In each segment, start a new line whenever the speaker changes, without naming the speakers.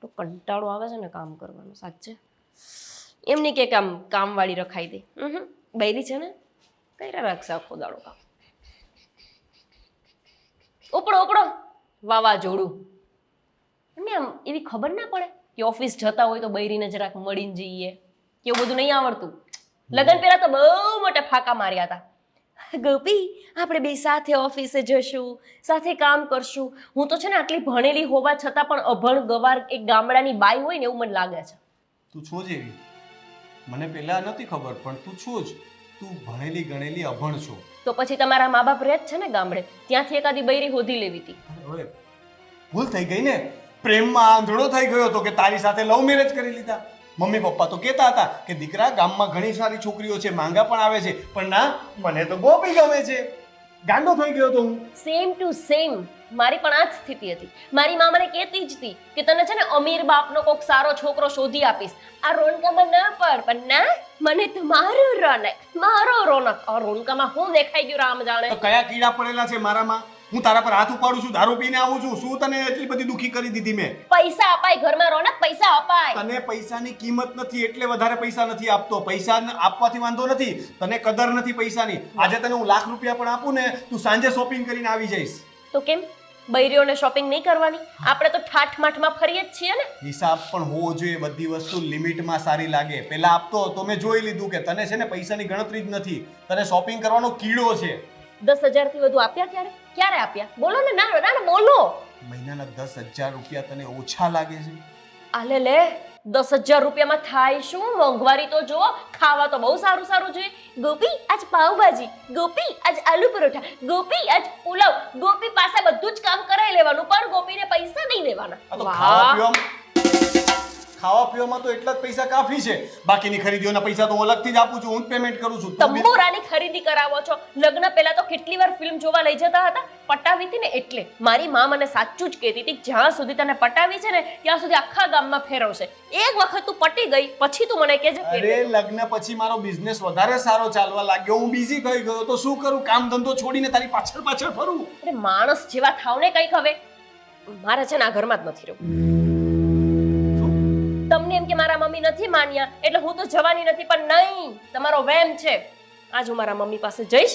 તો કંટાળો આવે છે ને કામ કરવાનો સાચે. એમ નહીં કે કામવાળી રખાઈ દે. બૈરી છે ને કર્યા રાખશે આખો દાડો કામ. ઉપડો વાવાઝોડું. અને આમ એવી ખબર ના પડે કે ઓફિસ જતા હોય તો બૈરીને જરાક મળીને જઈએ કે એવું બધું નહીં આવડતું. લગ્ન પહેલા તો બહુ મોટા ફાંકા માર્યા હતા. ગોપી આપણે બે સાથે ઓફિસે જશું, સાથે કામ કરશું. હું તો છે ને આટલી ભણેલી હોવા છતાં પણ અભણ ગવાર એક ગામડાની બાઈ હોય ને એવું મને લાગે છે.
તું છો જ એવી. મને પહેલા નથી ખબર પણ તું છો જ. તું ભણેલી ગણેલી અભણ છો.
તો પછી તમારા મા બાપ રહે જ છે ને ગામડે, ત્યાંથી એકાદી બૈરી હોધી લેવી હતી.
હવે ભૂલ થઈ ગઈ ને. પ્રેમમાં આંધળો થઈ ગયો હતો કે તારી સાથે લવ મેરેજ કરી લીધા. મમ્મી પપ્પા તો કહેતા હતા કે દીકરા ગામમાં ઘણી સારી છોકરીઓ છે, માંગા પણ આવે છે, પણ ના, મને તો ગોપી ગમે છે. ગાંડો થઈ ગયો તો હું.
સેમ ટુ સેમ મારી પણ આ જ સ્થિતિ હતી. મારી મા મને કહેતી જ હતી કે તને છે ને અમીર બાપનો કોઈક સારો છોકરો શોધી આપીશ. આ રોનકામાં ના પણ ના, મને તો મારો રોનક. આ રોનકામાં હું દેખાઈ ગયું રામ જાણે.
તો કયા કીડા પડેલા છે મારામાં? હું તારા પર હાથ ઉપાડું છું, દારૂ પીને આવું છું. શું તને એટલી બધી દુખી કરી દીધી મેં?
પૈસા અપાય ઘરમાં રોનક, પૈસા અપાય.
તને પૈસાની કિંમત નથી એટલે વધારે પૈસા નથી આપતો. પૈસા આપવાથી વાંધો નથી, તને કદર નથી પૈસાની. આજે તને હું લાખ રૂપિયા પણ આપું ને, તું સાંજે શોપિંગ કરીને આવી જઈશ.
તો કેમ બૈરીઓને શોપિંગ નહીં કરવાની? આપણે તો ઠાઠમાઠમાં ફરીએ જ છીએ ને.
હિસાબ પણ હોવો જોઈએ. બધી વસ્તુ લિમિટમાં સારી લાગે. પહેલા આપતો તો મેં જોઈ લીધું કે તને છે ને પૈસાની ગણતરી જ નથી. તને શોપિંગ કરવાનો કીડો છે.
10,000 થી વધુ આપ્યા ક્યારે આપ્યા? બોલો ને. ના બોલો.
મહિનાના 10,000 રૂપિયા તને ઓછા લાગે છે?
આલે લે 10,000 રૂપિયામાં થાય શું? મોંઘવારી તો જુઓ. ખાવા તો બહુ સારું જોઈએ. ગોપી આજ પાવભાજી, ગોપી આજ આલુ પરોઠા, ગોપી આજ પુલાવ. ગોપી પાસે બધું જ કામ કરાવી લેવાનું, પણ ગોપીને પૈસા નહીં દેવાના.
ખાવા પીવામાં તો એટલા જ પૈસા કાફી છે. બાકીની ખરીદીઓના પૈસા તો હું અલગથી જ આપું છું. હું જ પેમેન્ટ કરું છું.
તંબોરાની ખરીદી કરાવો છો. લગ્ન પહેલા તો કેટલી વાર ફિલ્મ જોવા લઈ જતા હતા. પટાવી હતી ને એટલે. મારી માં મને સાચું જ કહેતી હતી, જ્યાં સુધી તને પટાવી છે ને ત્યાં સુધી આખા ગામમાં ફેરવશે. એક વખત તું પટી ગઈ પછી તું મને કહેજે.
અરે લગ્ન પછી મારો બિઝનેસ વધારે સારો ચાલવા લાગ્યો. હું બિઝી થઈ ગયો તો શું કરું? કામ ધંધો છોડીને તારી પાછળ ફરું.
અરે માણસ જેવા થાવ ને કંઈક. હવે મારે છે ને આ ઘરમાં જ નથી રહેવું. તમને એમ કે મારા મમ્મી નથી માન્યા એટલે હું તો જવાની નથી, પણ નહીં, તમારો વેમ છે. આજ હું મારા મમ્મી પાસે જઈશ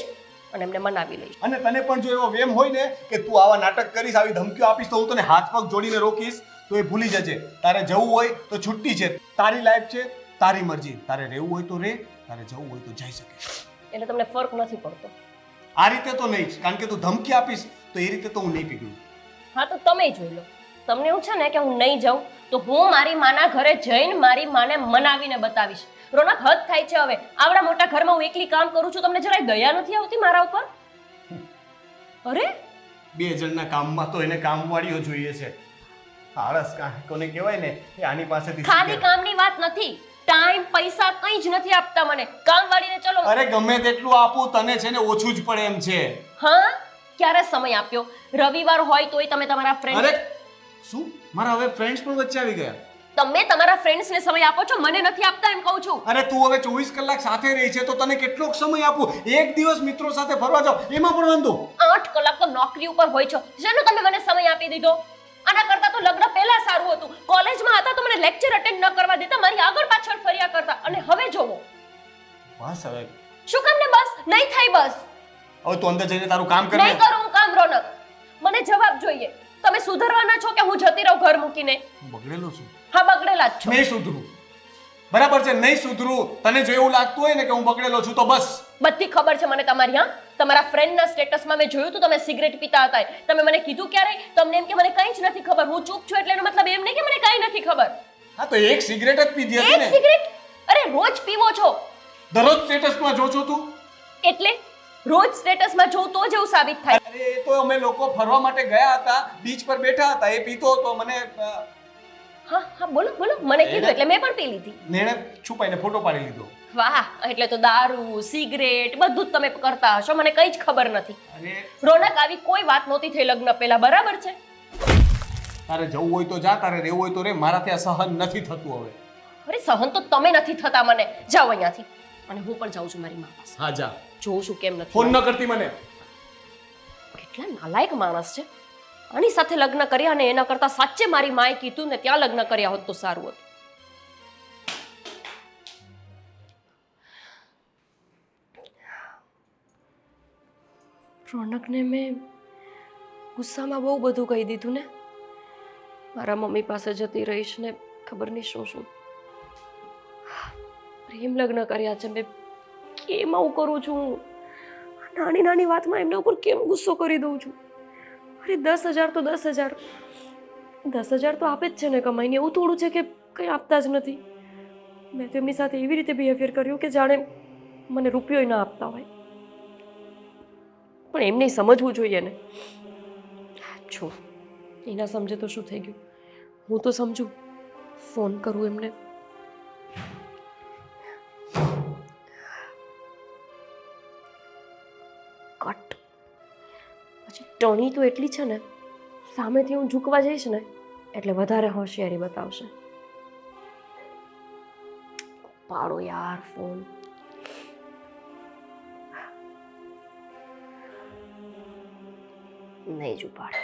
અને એમને મનાવી લઈશ.
અને તને પણ જો એવો વેમ હોય ને કે તું આવા નાટક કરીશ, આવી ધમકીઓ આપીશ, તો હું તને હાથ પગ જોડીને રોકીશ. તો એ ભૂલી જજે. તારે જવું હોય તો છુટ્ટી છે. તારી લાઈફ છે, તારી મરજી. તારે રહેવું હોય તો રહે, તારે જવું હોય તો જઈ શકે.
એટલે તમને ફરક નથી પડતો?
આ રીતે તો નહીં જ, કારણ કે તું ધમકી આપીશ તો એ રીતે તો હું નહીં પીગળું.
હા તો તમે જોઈ લો. તમને એવું છે ને કે હું નહીં જાઉં તો હું મારી માના ઘરે જઈને મારી માને મનાવીને બતાવીશ. રોનક હદ થાય છે હવે. આવડા મોટા ઘરમાં હું એકલી કામ કરું છું, તમને જરાય દયા નથી આવતી મારા ઉપર? અરે
2 જણના કામમાં તો એને કામવાળીઓ જોઈએ છે. આળસ કોને કહેવાય ને, એ આની પાસેથી
ખાલી કામની વાત નથી. ટાઈમ પૈસા કંઈ જ નથી આપતા મને. કામવાળીને ચલો.
અરે ગમે તેટલું આપું તને છે ને ઓછું જ પડે એમ છે.
હા ક્યારે સમય આપ્યો? રવિવાર હોય તોય તમે તમારા ફ્રેન્ડ.
અરે શું? મારા હવે ફ્રેન્ડ્સ પણ વચ્ચે આવી ગયા.
તમે તમારા ફ્રેન્ડ્સને સમય આપો છો, મને નથી આપતા એમ કહું છું.
અરે તું હવે 24 કલાક સાથે રહી છે તો તને કેટલોક સમય આપું? એક દિવસ મિત્રો સાથે ફરવા જાવ એમાં પણ વાંધો.
8 કલાક તો નોકરી ઉપર હોય છો. જેનો તમે મને સમય આપી દીધો. આના કરતા તો લગ્ન પહેલા સારું હતું. કોલેજમાં હતા તો મને લેક્ચર અટેન્ડ ન કરવા દેતા, મારી આગળ પાછળ ફર્યા કરતા. અને હવે જોવો.
બસ હવે
શું કામ ને બસ? નહીં થાય બસ.
હવે તું અંદર જઈને તારું કામ કર.
નહીં કરું હું કામ રોનક. મને જવાબ જોઈએ. તમે સુધરવાના છો કે હું જતી રહું ઘર મૂકીને?
બગડેલો છું.
હા બગડેલા જ છો.
નહીં સુધરું. બરાબર છે, નહીં સુધરું. તને જો એવું લાગતું હોય ને કે હું બગડેલો છું તો બસ.
બધી ખબર છે મને તમારી. હા તમારા ફ્રેન્ડના સ્ટેટસમાં મેં જોયું હતું તમે સિગરેટ પીતા હતા. તમે મને કીધું ક્યારે? તમને એમ કે મને કંઈ જ નથી ખબર. હું ચૂપ છું એટલે એનો મતલબ એમ નહીં કે મને કંઈ નથી ખબર.
હા તો એક સિગરેટ જ પીધી હતી ને.
એક સિગરેટ? અરે રોજ પીવો છો.
દરરોજ સ્ટેટસમાં જો છો તું.
એટલે રોજ સ્ટેટસમાં જોઉં તો જ એવું સાબિત થાય.
અરે એ તો અમે લોકો ફરવા માટે ગયા હતા, બીચ પર બેઠા હતા, એ પીતો હતો. મને
હા બોલો મને કીધું એટલે મેં પણ પી લીધી.
નેણે છુપાઈને ફોટો પાડી લીધો.
વાહ, એટલે તો દારૂ સિગરેટ બધું જ તમે કરતા હશો, મને કંઈ જ ખબર નથી.
અરે
રોનક આવી કોઈ વાત નહોતી થઈ લગ્ન પહેલા, બરાબર છે?
તારે જવું હોય તો જા, તારે રહેવું હોય તો રે. મારાથી આ સહન નથી થતું હવે.
અરે સહન તો તમે નથી થતા મને. જાઓ અહીંયાથી. અને હું પણ જાઉં છું મારી મા પાસે.
હા જા.
જોઉં છું કેમ નથી.
ફોન ન કરતી મને.
કેટલા નાલાયક માણસ છે. આની સાથે લગ્ન કર્યા અને એના કરતાં સાચે મારી માએ કીધું ને ત્યાં લગ્ન કર્યા હોત તો સારું હતું. રોનકને મેં ગુસ્સામાં બહુ બધું કહી દીધું ને. મારા મમ્મી પાસે જતી રહીશ ને ખબર નહીં શું શું. પ્રેમ લગ્ન કર્યા છે મેં, કેમ આવું કરું છું? નાની નાની વાતમાં એમના ઉપર કેમ ગુસ્સો કરી દઉં છું? અરે 10,000 તો 10,000, 10,000 તો આપે જ છે ને કમાઈને, એવું થોડું છે કે કંઈ આપતા જ નથી. મેં તો એમની સાથે એવી રીતે બિહેવિયર કર્યું કે જાણે મને રૂપિયો ના આપતા હોય. પણ એમને સમજવું જોઈએ ને. છો એના સમજે તો શું થઈ ગયું, હું તો સમજુ. ફોન કરું એમને. કટ. પછી ટણી તો એટલી છે ને, સામેથી હું ઝૂકવા જઈશ ને એટલે વધારે હોશિયારી બતાવશે. પાડો યાર ફોન. નહીં જ ઉપાડે.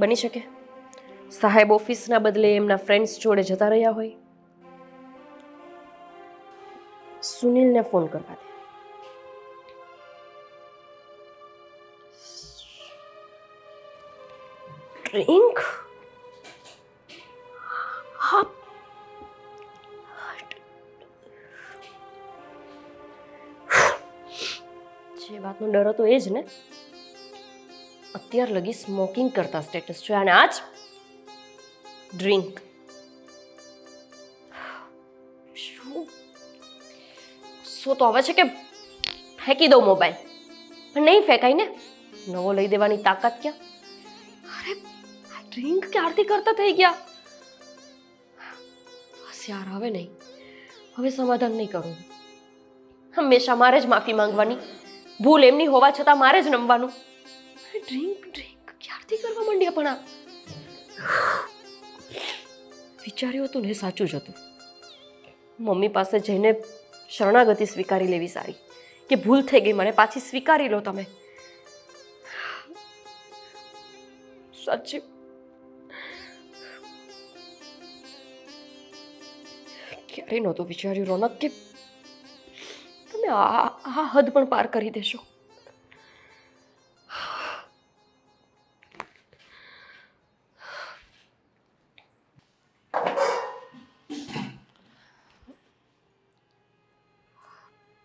બની શકે સાહેબ ઓફિસના બદલે એમના ફ્રેન્ડ્સ જોડે જતા રહ્યા હોય. સુનિલને ફોન કરવા દે. ડ્રિંક? હા, જે વાતનો ડર હતો એ જ ને. અત્યાર લગી સ્મોકિંગ કરતા સ્ટેટસ છે અને આજ ડ્રિંક. શું સો તો આવે છે કે ફેંકી દઉં મોબાઈલ, પણ નહીં ફેંકાય ને. નવો લઈ દેવાની તાકાત ક્યાં? અરે આ ડ્રિંક ક્યારથી કરતા થઈ ગયા? બસ યાર હવે નહીં, હવે સમાધાન નહીં કરું. હંમેશા મારે જ માફી માંગવાની, ભૂલ એમની હોવા છતાં મારે જ નમવાનું. ડ્રિંક ડ્રિંક ક્યારથી કરવા માંડ્યા? પણ આ વિચાર્યું હતું ને સાચું જ હતું. મમ્મી પાસે જઈને શરણાગતિ સ્વીકારી લેવી સારી, કે ભૂલ થઈ ગઈ, મને પાછી સ્વીકારી લો તમે. સાચી ક્યારેય નહોતું વિચાર્યું રોનક કે તમે આ હદ પણ પાર કરી દેશો.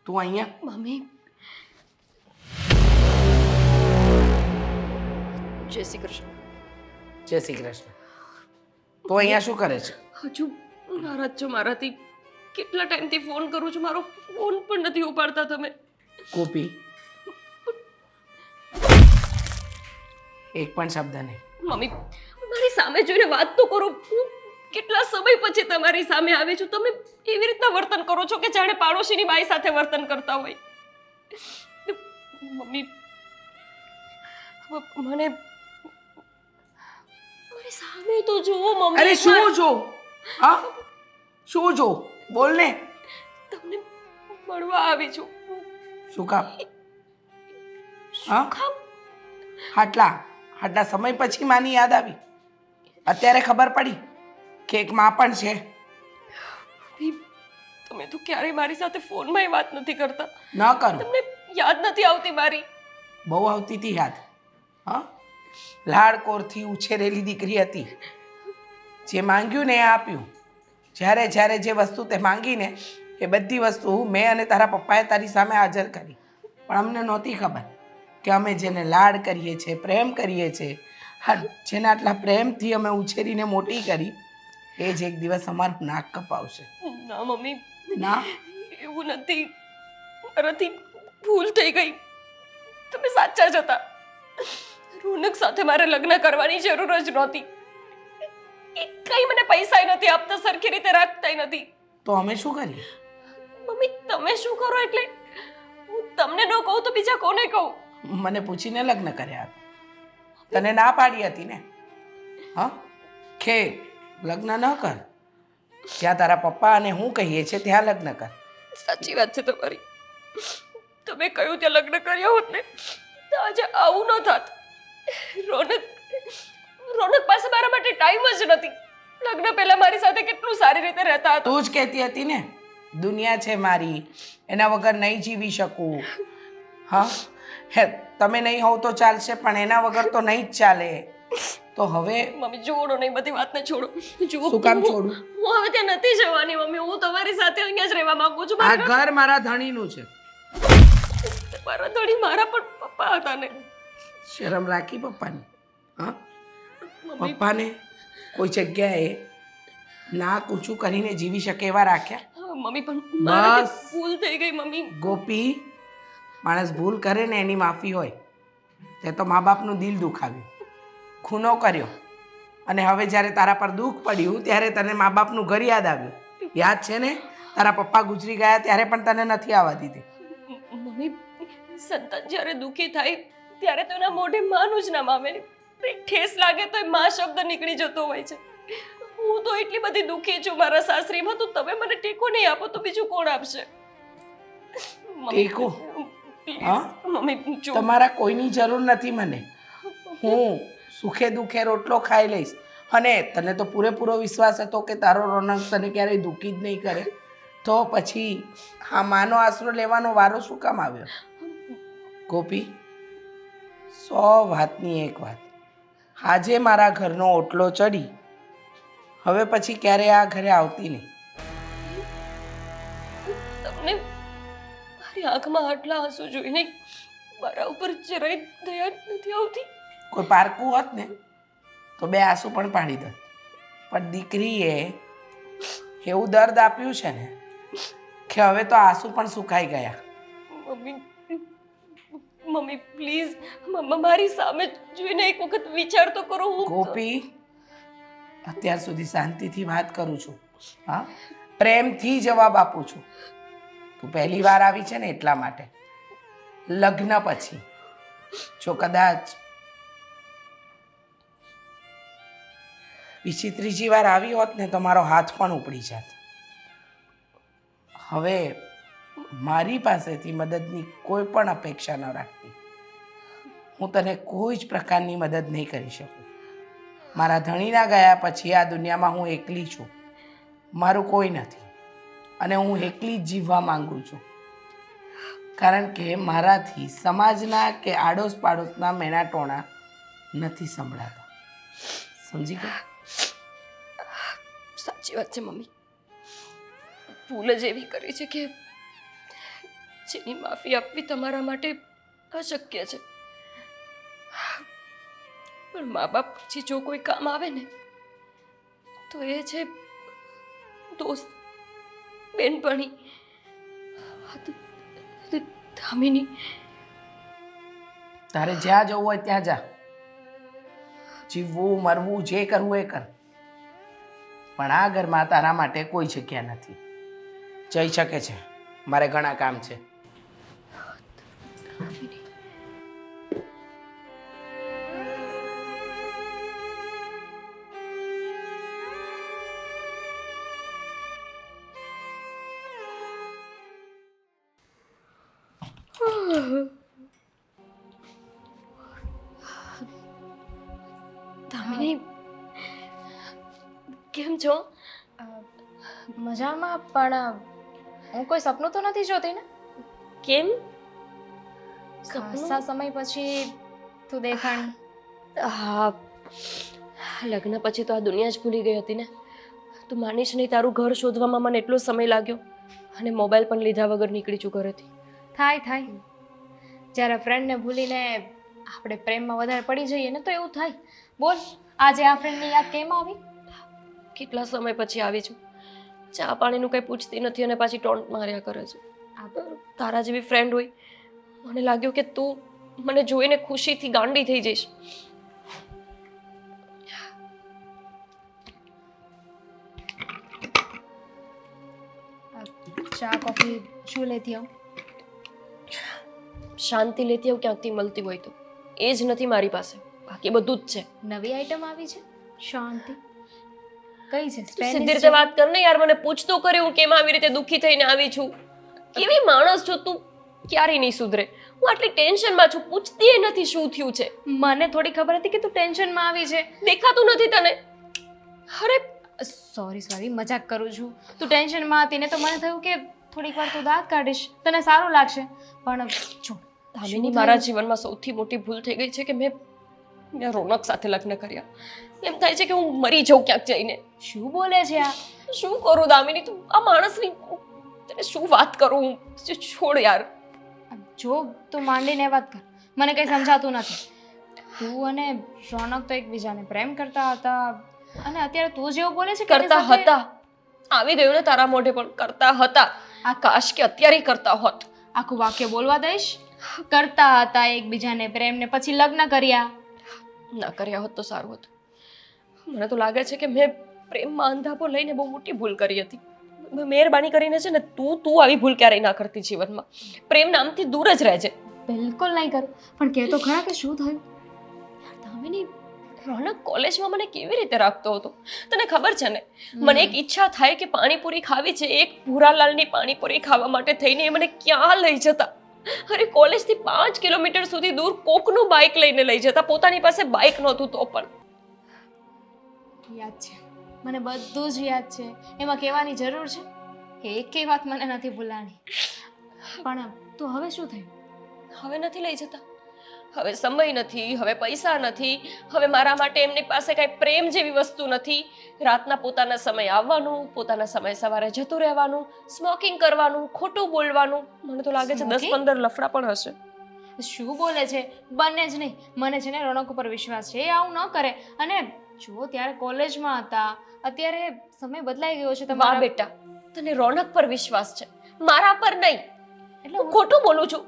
તું અહીંયા?
મમ્મી, જય શ્રી કૃષ્ણ.
જય શ્રી કૃષ્ણ. તું અહીંયા શું કરે છે?
હજુ નારાજ છો મારાથી? કેટલા ટાઈમથી ફોન કરું છું, મારો ફોન પણ નથી ઉપાડતા તમે.
કોપી એક પણ શબ્દ નહીં.
મમ્મી, મારી સામે જોઈને વાત તો કરો. હું કેટલા સમય પછી તમારી સામે આવી છું, તમે એવી રીતના વર્તન કરો છો કે જાણે પાડોશીની બાઈ સાથે વર્તન કરતા હોય. મમ્મી, મને મારી સામે તો જુઓ મમ્મી.
અરે શું જો? હા શું જો? બોલ ને.
તમને મળવા આવી છું.
શું કામ? હા
કામ?
આટલા સમય પછી માની યાદ આવી? અત્યારે ખબર પડી કે એક માં પણ છે?
તમે તો ક્યારેય મારી સાથે ફોનમાં વાત નથી કરતા.
ન કરું.
તમને યાદ નથી આવતી મારી?
બહુ આવતી હતી યાદ. હા, લાડકોરથી ઉછેરેલી દીકરી હતી. જે માંગ્યું ને એ આપ્યું. જ્યારે જ્યારે જે વસ્તુ તે માંગીને એ બધી વસ્તુ મેં અને તારા પપ્પાએ તારી સામે હાજર કરી. પણ અમને નહોતી ખબર કે અમે જેને લાડ કરીએ છીએ, પ્રેમ કરીએ છીએ, જેને આટલા પ્રેમથી અમે ઉછેરીને મોટી કરી, એ જ એક દિવસ અમારું નાક કપાવશે.
ના મમ્મી,
ના,
એવું નથી. મારાથી ભૂલ થઈ ગઈ. તમે સાચા જ હતા. રોનક સાથે મારે લગ્ન કરવાની જરૂર જ નહોતી. એ કઈ મને પૈસા નથી આપતા, સરખી રીતે રાખતા નથી.
તો અમે શું કરીએ?
મમ્મી, તમે શું કરો એટલે? હું તમને ન કહું તો બીજા કોને કહું?
મને પૂછીને લગ્ન કર્યા હતા. તને ના પાડી હતી ને? હા, કે લગ્ન ન કર. જ્યાં તારા પપ્પા અને હું કહીએ છીએ ત્યાં લગ્ન કર.
સાચી વાત છે તમારી. તમે કહ્યું ત્યાં લગ્ન કર્યા હોત ને તો આજે આવું ન થાત. રોનક પાસે મારા માટે ટાઈમ જ નથી. લગ્ન પહેલા મારી સાથે કેટલું સારી રીતે રહેતા હતા.
તું જ કહેતી હતી ને દુનિયા છે મારી, એના વગર નહીં જીવી શકું. હા હે, તમે નહીં હોવ તો ચાલશે પણ એના વગર તો નહીં જ ચાલે. તો હવે
મમ્મી છોડો નહીં, બધી વાતને છોડો. જુઓ,
શું કામ છોડું?
હું હવે ત્યાં નથી જવાની મમ્મી. હું તમારી સાથે અહીંયા જ રહેવા માંગુ છું.
આ ઘર મારા ધણીનું છે.
મારા ધણી મારા પણ પપ્પા હતા ને.
શરમ રાખી પપ્પાની. હા,
મમ્મી
પપ્પાને કોઈ જગ્યાએ ના ઊંચું કરીને જીવી શકે એવા રાખ્યા.
મમ્મી પણ મારાથી
બસ.
ભૂલ થઈ ગઈ મમ્મી.
ગોપી, માણસ ભૂલ કરે ને એની માફી હોય. તે તો મા બાપનું દિલ દુખાવ્યું, ખૂનો કર્યો, અને હવે જ્યારે તારા પર દુઃખ પડ્યું ત્યારે તને મા બાપનું ઘર યાદ આવ્યું. યાદ છે ને, તારા પપ્પા ગુજરી ગયા ત્યારે પણ તને નથી આવવા દીધી.
મમ્મી, સંતાન જ્યારે દુઃખી થાય ત્યારે તો એના મોઢે માનું જ ના મામે. ઠેસ લાગે તો મા શબ્દ નીકળી જતો હોય છે. હું તો એટલી બધી દુઃખી છું મારા સાસરીમાં, તો તમે મને ટેકો નહીં આપો તો બીજું કોણ આપશે?
ટેકો?
please,
હા?
મમ્મી જો
તમારા કોઈની જરૂર નથી મને. હું સુખે દુઃખે રોટલો ખાઈ લઈશ. અને તને તો પૂરેપૂરો વિશ્વાસ હતો કે તારો રોનક તને ક્યારેય દુઃખી જ નહીં કરે. તો પછી આ માનો આશરો લેવાનો વારો શું કામ આવ્યો? ગોપી, 100 વાતની એક વાત. આજે મારા ઘરનો ઓટલો ચડી, હવે પછી ક્યારે આ ઘરે આવતી નહીં.
તમને મારી આંખમાં આટલા આંસુ જોઈને મારા ઉપર જરાય દયા નથી આવતી.
કોઈ પારકું હોત ને તો 2 આંસુ પણ પાડી દત, પણ દીકરીએ એવું દર્દ આપ્યું છે ને કે હવે તો આંસુ પણ સુકાઈ ગયા.
મમ્મી, મમ્મી પ્લીઝ મારી સામે જોઈને એક વખત વિચાર તો કરો. હું
ગોપી, અત્યાર સુધી શાંતિથી વાત કરું છું. હા, પ્રેમથી જવાબ આપું છું. તું પહેલી વાર આવી છે ને એટલા માટે. લગ્ન પછી જો કદાચ બીજી ત્રીજી વાર આવી હોત ને તો મારો હાથ પણ ઉપડી જાત. હવે મારી પાસેથી મદદની કોઈ પણ અપેક્ષા ન રાખતી. હું તને કોઈ જ પ્રકારની મદદ નહીં કરી શકું. મારા ધણીના ગયા પછી આ દુનિયામાં હું એકલી છું. મારું કોઈ નથી અને હું એકલી જ જીવવા માંગુ છું. કારણ કે મારાથી સમાજના કે આડોશ પાડોશના મેણા ટોણા નથી સંભળાતા. સમજી ગયા?
સાચી વાત છે મમ્મી. ભૂલ જ એવી કરી છે કે જેની માફી આપવી તમારા માટે અશક્ય છે. પણ મા બાપ પછી જો કોઈ કામ આવે ને તો એ છે દોસ્ત, બેનપણી, ધામીની.
તારે જ્યાં જવું હોય ત્યાં જા. જીવવું મરવું જે કરવું એ કર, પણ આ ઘરમાં તારા માટે કોઈ જગ્યા નથી. જઈ શકે છે, મારે ઘણા કામ છે.
ધામીની, કેમ છો?
મજામાં, પણ હું કોઈ સપનું તો નથી જોતી ને?
કેમ?
ખાસા સમય પછી તું દેખાણી.
હા, લગ્ન પછી તો આ દુનિયા જ ભૂલી ગઈ હતી ને. તું માનીશ નહીં, તારું ઘર શોધવામાં મને એટલો સમય લાગ્યો અને મોબાઈલ પણ લીધા વગર નીકળી છું ઘરેથી.
થાય જ્યારે ફ્રેન્ડને ભૂલીને આપણે પ્રેમમાં વધારે પડી જઈએ ને તો એવું થાય. બોલ, આજે આ ફ્રેન્ડની યાદ કેમ આવી?
કેટલા સમય પછી આવી છું. ચા પાણીનું કંઈ પૂછતી નથી અને પાછી ટોન્ટ માર્યા કરે છે. તારા જેવી ફ્રેન્ડ હોય, મને લાગ્યું કે તું મને જોઈને ખુશીથી ગાંડી થઈ જઈશ.
ચા કોફી શું લેતી આવું?
શાંતિ લેતી આવું ક્યાંકથી મળતી હોય તો. એ જ નથી મારી પાસે, બાકી બધું જ છે.
નવી આઈટમ આવી છે શાંતિ? કઈ છે?
તું સીધી રીતે વાત કર ને યાર, મને પૂછતો કરે હું કેમ આવી રીતે દુઃખી થઈને આવી છું. કેવી માણસ છો તું? ક્યારેય નહીં સુધરે. હું આટલી ટેન્શનમાં છું, પૂછતી નથી શું થયું છે.
મને થોડી ખબર હતી કે તું ટેન્શનમાં આવી છે.
દેખાતું નથી તને? અરે
સોરી મજાક કરું છું. તું ટેન્શનમાં હતી ને તો મને થયું કે થોડીક વાર તું દાંત કાઢીશ, તને સારું લાગશે. પણ જો
દામિની, મારા જીવનમાં સૌથી મોટી ભૂલ થઈ ગઈ છે કે મેં રોનક સાથે લગ્ન કર્યા. એમ થાય છે કે હું મરી જાઉં ક્યાંક જઈને.
શું બોલે છે આ?
શું કરું દામિની, તું આ માણસની તને શું વાત કરું હું? છોડ યાર.
જો તું માંડીને વાત કર, મને કંઈ સમજાતું નથી. તું અને રોનક તો એકબીજાને પ્રેમ કરતા હતા અને અત્યારે તું જેવું બોલે છે કે એની
કરતા
સાથે-
હતા. આવી ગયું ને તારા મોઢે પણ, કરતા હતા. આ કાશ કે અત્યારે કરતા હોત.
આખું વાક્ય બોલવા દઈશ. કરતા હતા એકબીજાને પ્રેમ ને પછી લગ્ન કર્યા.
ના કર્યા હોત તો સારું હતું. મને તો લાગે છે કે મેં પ્રેમમાં અંધાપો લઈને બહુ મોટી ભૂલ કરી હતી. મહેરબાની કરીને છે ને તું આવી ભૂલ ક્યારેય ના કરતી જીવનમાં. પ્રેમ નામથી દૂર જ રહેજે.
બિલકુલ નહીં કરું, પણ કે તો ખરા કે શું થયું?
દામિની, રોનક કોલેજમાં મને કેવી રીતે રાખતો હતો તને ખબર છે ને? મને એક ઈચ્છા થાય કે પાણીપુરી ખાવી છે, એક ભૂરાલાલની પાણીપુરી ખાવા માટે થઈને એ મને ક્યાં લઈ જતા. અરે કોલેજથી 5 કિલોમીટર સુધી દૂર કોકનું બાઇક લઈને લઈ જતા. પોતાની પાસે બાઇક નહોતું તો પણ.
યાદ છે, મને બધું જ યાદ છે. એમાં કહેવાની જરૂર છે? એકેય વાત મને નથી ભૂલાની. પણ તું હવે શું થયું?
હવે નથી લઈ જતા. હવે સમય નથી, હવે પૈસા નથી, હવે મારા માટે એમની પાસે કાંઈ પ્રેમ જેવી વસ્તુ નથી. રાતના પોતાના સમય આવવાનું, પોતાના સમય સવારે જતું રહેવાનું, સ્મોકિંગ કરવાનું, ખોટું બોલવાનું. મને તો લાગે છે 10-15 લફડા પણ હશે.
શું બોલે છે? બંને જ નહીં. મને છે ને રોનક ઉપર વિશ્વાસ છે, એ આવું ન કરે. અને જો ત્યારે કોલેજમાં હતા, અત્યારે સમય બદલાઈ ગયો છે
વાહ
તમારા.
બેટા, તને રોનક પર વિશ્વાસ છે, મારા પર નહીં.
એટલે
હું ખોટું બોલું છું?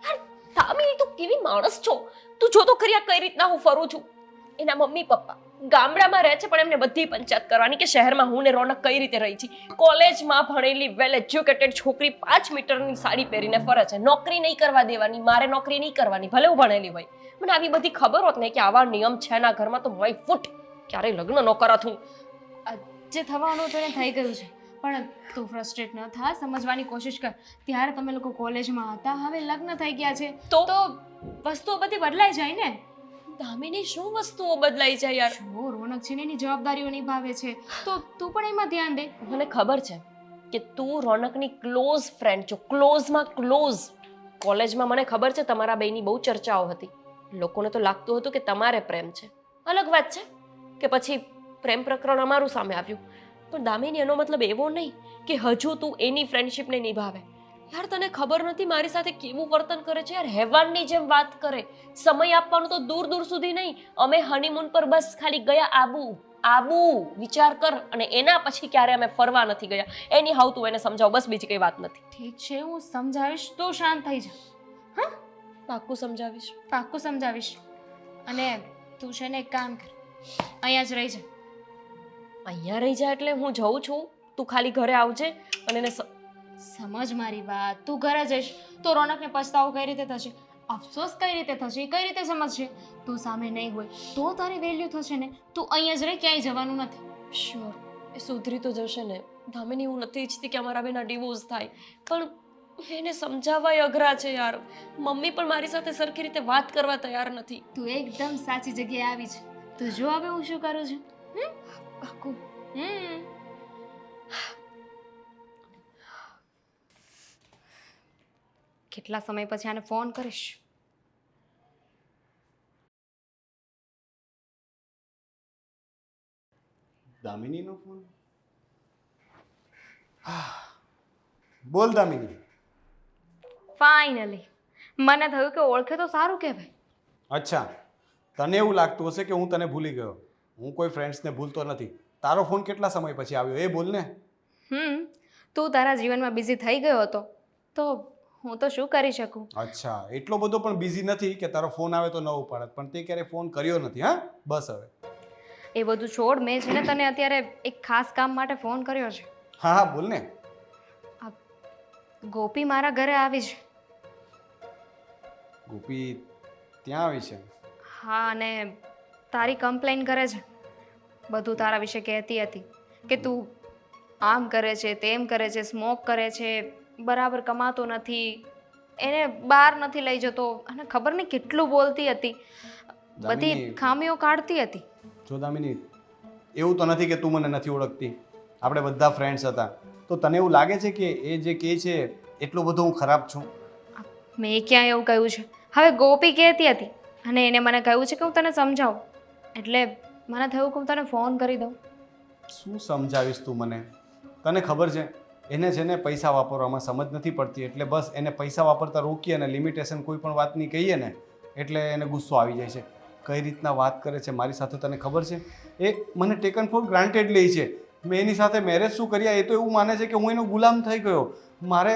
યાર દામિની, તું કેવી માણસ છો? તું જો તો ખરી આ કઈ રીતના હું ફરું છું. એના મમ્મી પપ્પા ગામડામાં રહે છે પણ એમને બધી પંચાયત કરવાની કે શહેરમાં હું ને રોનક કઈ રીતે રહી છે. કોલેજમાં ભણેલી વેલ એજ્યુકેટેડ છોકરી 5 મીટરની સાડી પહેરીને ફરે છે. નોકરી નહીં કરવા દેવાની, મારે નોકરી નહીં કરવાની, ભલે હું ભણેલી હોય. મને આવી બધી ખબર હોત ને કે આવા નિયમ છે એના ઘરમાં તો માય ફૂટ ક્યારેય લગ્ન ન કરાત હું.
જે થવાનું હતું ને થઈ ગયું છે. પણ તું ફ્રસ્ટ્રેટ ન થા, સમજવાની કોશિશ કર. ત્યારે તમે લોકો કોલેજમાં હતા, હવે લગ્ન થઈ ગયા છે
તો
વસ્તુઓ બધી બદલાઈ જાય ને.
દામિની, શું વસ્તુઓ બદલાઈ જાય યાર?
જો રોનક છે ને એની જવાબદારીઓ નિભાવે છે, તો તું પણ એમાં ધ્યાન દે.
મને ખબર છે કે તું રોનકની ક્લોઝ ફ્રેન્ડ છો, ક્લોઝમાં ક્લોઝ. કોલેજમાં મને ખબર છે તમારા બેની બહુ ચર્ચાઓ હતી. લોકોને તો લાગતું હતું કે તમારે પ્રેમ છે. અલગ વાત છે કે પછી પ્રેમ પ્રકરણ અમારું સામે આવ્યું. પણ દામિની, એનો મતલબ એવો નહીં કે હજુ તું એની ફ્રેન્ડશિપને નિભાવે. યાર તને ખબર નથી મારી સાથે કેવું વર્તન કરે છે યાર. હેવાનની જેમ વાત કરે. સમય આપવાનું તો દૂર દૂર સુધી નહીં. અમે હનીમૂન પર બસ ખાલી ગયા આબુ વિચાર કર. અને એના પછી ક્યારે અમે ફરવા નથી ગયા. એની હાવ તું એને સમજાવ, બસ બીજી કઈ વાત નથી.
ઠીક છે, હું સમજાવીશ, તું શાંત થઈ જા. હા,
પાક્કું સમજાવીશ?
પાક્કું સમજાવીશ. અને તું છે ને એક કામ કર, અહીંયા જ રહી જા.
અહીંયા રહી જાય એટલે હું જઉં છું, તું ખાલી ઘરે આવજે અને એને
સમજ મારી વાત. તું ઘરે જઈશ તો રોનકને પછતાવો કઈ રીતે થશે, અફસોસ કઈ રીતે થશે, એ કઈ રીતે સમજશે? તું સામે નહીં હોય તો તારી વેલ્યુ થશે ને. તું અહીંયા જ રહી, ક્યાંય જવાનું નથી.
શ્યોર, એ સુધરી તો જશે ને. દામિની, હું નથી ઈચ્છતી કે અમારા બેના ડિવોર્સ થાય, પણ એને સમજાવવાય અઘરા છે યાર. મમ્મી પણ મારી સાથે સરખી રીતે વાત કરવા તૈયાર નથી.
તું એકદમ સાચી જગ્યાએ આવી છે. તું જો હવે હું શું કરું છું.
પાક્કું?
કેટલા સમય પછી આને ફોન કરીશ.
દામિનીનો ફોન? બોલ દામિની.
ફાઇનલી મને થયું કે ઓળખે તો સારું કહેવાય.
અચ્છા, તને એવું લાગતું હશે કે હું તને ભૂલી ગયો. હું કોઈ ફ્રેન્ડ્સને ભૂલતો નથી. તારો ફોન કેટલા સમય પછી આવ્યો એ બોલ ને.
તું તારા જીવનમાં બિઝી થઈ ગયો હતો તો હું તો શું કરી શકું.
અચ્છા, એટલો બધો પણ બિઝી નથી કે તારો ફોન આવે તો ન ઉપાડત, પણ તે ક્યારેય ફોન કર્યો નથી. હા, બસ હવે
એ બધું છોડ. મેં છે ને તને અત્યારે એક ખાસ કામ માટે ફોન કર્યો છે.
હા હા, બોલ ને.
ગોપી મારા ઘરે આવી છે.
ગોપી ત્યાં આવી છે?
હા, અને તારી કમ્પ્લેન કરે છે. બધું તારા વિશે કહેતી હતી કે તું આમ કરે છે, તેમ કરે છે, સ્મોક કરે છે, બરાબર કમાતો નથી. એને બહાર નથી લઈ જતો અને ખબર નહીં કેટલું બોલતી હતી, બધી
દામિની.
ખામીઓ કાઢતી હતી.
જો દામિની, એવું તો નથી કે તું મને નથી ઓળખતી. આપણે બધા ફ્રેન્ડ્સ હતા. તો તને એવું લાગે છે કે એ જે કહે છે એટલું બધું હું ખરાબ છું?
મેં ક્યાં એવું કહ્યું છે? હવે ગોપી કહેતી હતી અને એને મને કહ્યું છે કે હું તને સમજાવું, એટલે મને થયું કે હું તને ફોન કરી દઉં.
શું સમજાવીશ તું મને? તને ખબર છે એને છે ને પૈસા વાપરવામાં સમજ નથી પડતી, એટલે બસ એને પૈસા વાપરતા રોકીએ અને લિમિટેશન કોઈ પણ વાતની કહીએ ને એટલે એને ગુસ્સો આવી જાય છે. કઈ રીતના વાત કરે છે મારી સાથે તને ખબર છે? એ મને ટેકન ફોર ગ્રાન્ટેડ લે છે. મેં એની સાથે મેરેજ શું કર્યા એ તો એવું માને છે કે હું એનો ગુલામ થઈ ગયો. મારે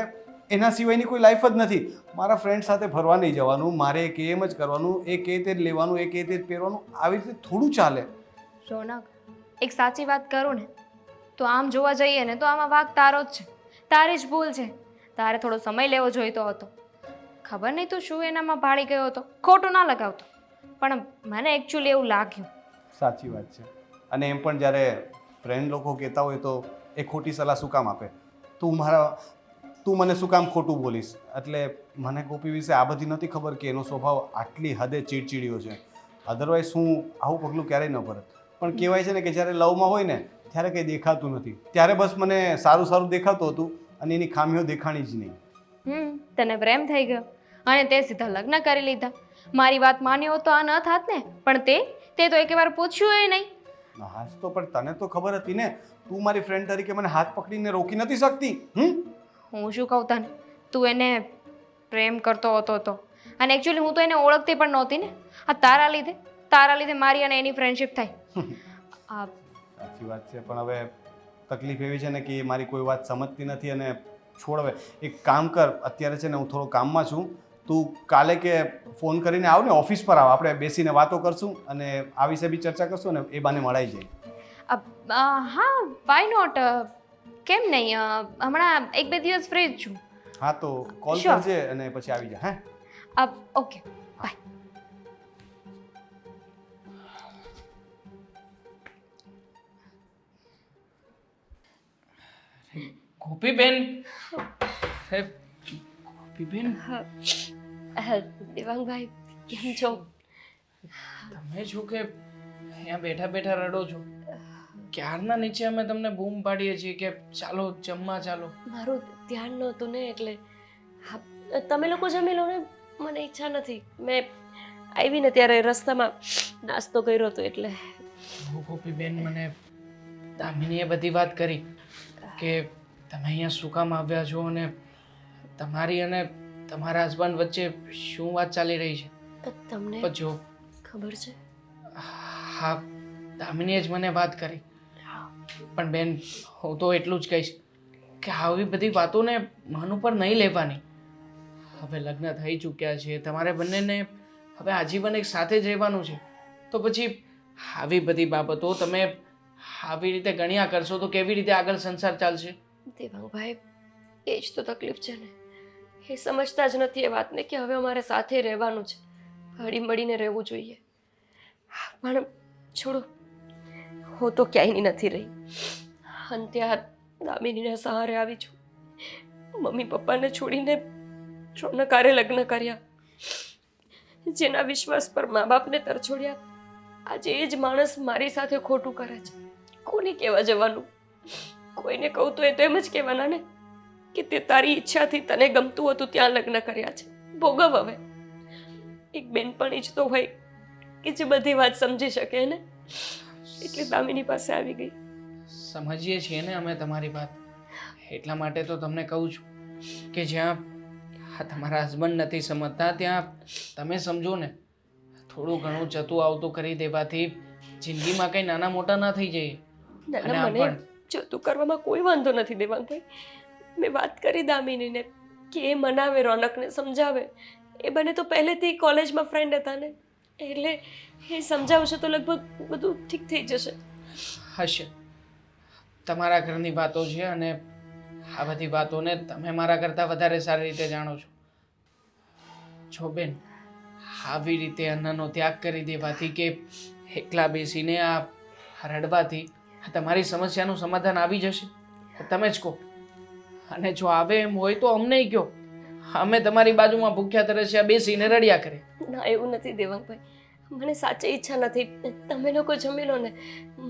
એના સિવાયની કોઈ લાઈફ જ નથી. મારા ફ્રેન્ડ સાથે ફરવા નહીં જવાનું, મારે એ કે એમ જ કરવાનું, એ કે તે જ લેવાનું, એ કે તે જ પહેરવાનું. આવી રીતે થોડું ચાલે.
રોનક, એક સાચી વાત કરું ને તો આમ જોવા જઈએ ને તો આમાં વાંક તારો જ છે, તારી જ ભૂલ છે. તારે થોડો સમય લેવો જોઈતો હતો. ખબર નહીં તું શું એનામાં ભાળી ગયો હતો, ખોટું ના લગાવતો, પણ મને એકચ્યુઅલી એવું લાગ્યું.
સાચી વાત છે. અને એમ પણ જ્યારે ફ્રેન્ડ લોકો કહેતા હોય તો એ ખોટી સલાહ શું કામ આપે? તું મને શું કામ ખોટું બોલીશ? એટલે મને ગોપી વિશે આ બધી નથી ખબર કે એનો સ્વભાવ આટલી હદે ચીડચીડિયો છે. અધરવાઇઝ હું આવું પગલું ક્યારેય ન ભરત. પણ કહેવાય છે ને કે જ્યારે લવમાં હોય ને ત્યારે કંઈ દેખાતું નથી. ત્યારે બસ મને સારું સારું દેખાતું હતું અને એની ખામીઓ દેખાણી જ નહીં.
તને પ્રેમ થઈ ગયો અને તે સીધા લગ્ન કરી લીધા. મારી વાત માની હોત તો આ ન થાત ને, પણ તે તો એક વાર પૂછ્યું નહીં.
હાશ તો પણ તને તો ખબર હતી ને, તું મારી ફ્રેન્ડ તરીકે મને હાથ પકડીને રોકી નથી શકતી.
હું શું કહું તને, તું એને પ્રેમ કરતો હતો તો, અને એકચ્યુઅલી હું તો એને ઓળખતી પણ નહોતી ને. આ તારા લીધે મારી અને એની ફ્રેન્ડશિપ થઈ.
સાચી વાત છે, પણ હવે તકલીફ એવી છે ને કે એ મારી કોઈ વાત સમજતી નથી. અને છોડ, હવે એક કામ કર, અત્યારે છે ને હું થોડો કામમાં છું. તું કાલે કે ફોન કરીને આવ ને, ઓફિસ પર આવ, આપણે બેસીને વાતો કરશું અને આ વિશે બી ચર્ચા કરશું ને એ બાને મળાઈ જાય.
હા, વાય નોટ, કેમ નહીં, હમણાં 1-2 દિવસ ફ્રી જ છું.
હા તો કોલ
Sure.
કરજે અને પછી આવી જા. હે,
ઓકે, બાય.
ગોપીબેન, અરે ગોપીબેન,
દેવાંગભાઈ કેમ છો?
તમે છો કે અહીંયા બેઠા બેઠા રડો છો? ક્યારના નીચે અમે તમને બૂમ પાડીએ છીએ કે ચાલો જમવા ચાલો.
મારું ધ્યાન નહોતું ને એટલે. હા, તમે લોકો જમી લો ને, મને ઈચ્છા નથી. મેં આવીને ત્યારે રસ્તામાં નાસ્તો કર્યો હતો એટલે.
ગોપીબેન, મને દામિનીએ બધી વાત કરી કે તમે અહીંયા શું કામ આવ્યા છો અને તમારી અને તમારા હસબન્ડ વચ્ચે શું વાત ચાલી રહી છે.
તમને
પણ જો
ખબર છે?
હા, દામિનીએ જ મને વાત કરી. પણ બેન, હું તો એટલું જ કહીશ કે આવી બધી વાતોને મન ઉપર નહીં લેવાની. હવે લગ્ન થઈ ચૂક્યા છે, તમારે બંનેને હવે આજીવન એક સાથે જ રહેવાનું છે. તો પછી આવી બધી બાબતો તમે આવી રીતે ગણ્યા કરશો તો કેવી રીતે આગળ સંસાર ચાલશે?
દેવાંગભાઈ, એ જ તો તકલીફ છે ને. એ સમજતા જ નથી એ વાતને કે હવે અમારે સાથે રહેવાનું છે, હળી મળીને રહેવું જોઈએ. પણ છોડો, હું તો ક્યાંયની નથી રહી. અંતે આ દામિનીના સહારે આવી છું. મમ્મી પપ્પાને છોડીને રોનકારે લગ્ન કર્યા. જેના વિશ્વાસ પર મા બાપને તરછોડ્યા. આજે એ જ માણસ મારી સાથે ખોટું કરે છે. કોને કહેવા જવાનું? કોઈને કહું તો એ તો એમ જ કહેવાના ને કે તે તારી ઈચ્છાથી તને ગમતું હતું ત્યાં લગ્ન કર્યા છે. ભોગવ હવે. એક બેનપણી જ તો હોય કે જે બધી વાત સમજી શકે ને. એટલે દામિની પાસે આવી ગઈ.
સમજીએ છીએ ને અમે તમારી વાત. એટલા માટે તો તમને કહું છું કે જ્યાં તમારા હસબન્ડ નથી સમજતા ત્યાં તમે સમજો ને. થોડું ઘણું જતું આવતું કરી દેવાથી જિંદગીમાં કંઈ નાના મોટા ના થઈ જાય. અને
ના,
આમ
મને
પણ
જતું કરવામાં કોઈ વાંધો નથી દેવાંગભાઈ. મેં વાત કરી દામિનીને કે એ મનાવે, રોનકને સમજાવે. એ બને તો પહેલેથી કોલેજમાં ફ્રેન્ડ હતા ને, એટલે એ સમજાવશે તો લગભગ બધું ઠીક થઈ જશે.
હશે. તમારા ઘરની વાતો છે અને આ બધી વાતોને તમે મારા કરતાં વધારે સારી રીતે જાણો છો. જો બેન, આવી રીતે અન્નનો ત્યાગ કરી દેવાથી કે એકલા બેસીને આ રડવાથી તમારી સમસ્યાનું સમાધાન આવી જશે? તમે જ કહો. અને જો આવે એમ હોય તો અમને કહો. અમે તમારી બાજુમાં ભૂખ્યા તરસ્યા બેસીને રડ્યા કરે.
ના એવું નથી દેવાંગભાઈ, મને સાચી ઈચ્છા નથી. તમે લોકો જમી લો ને,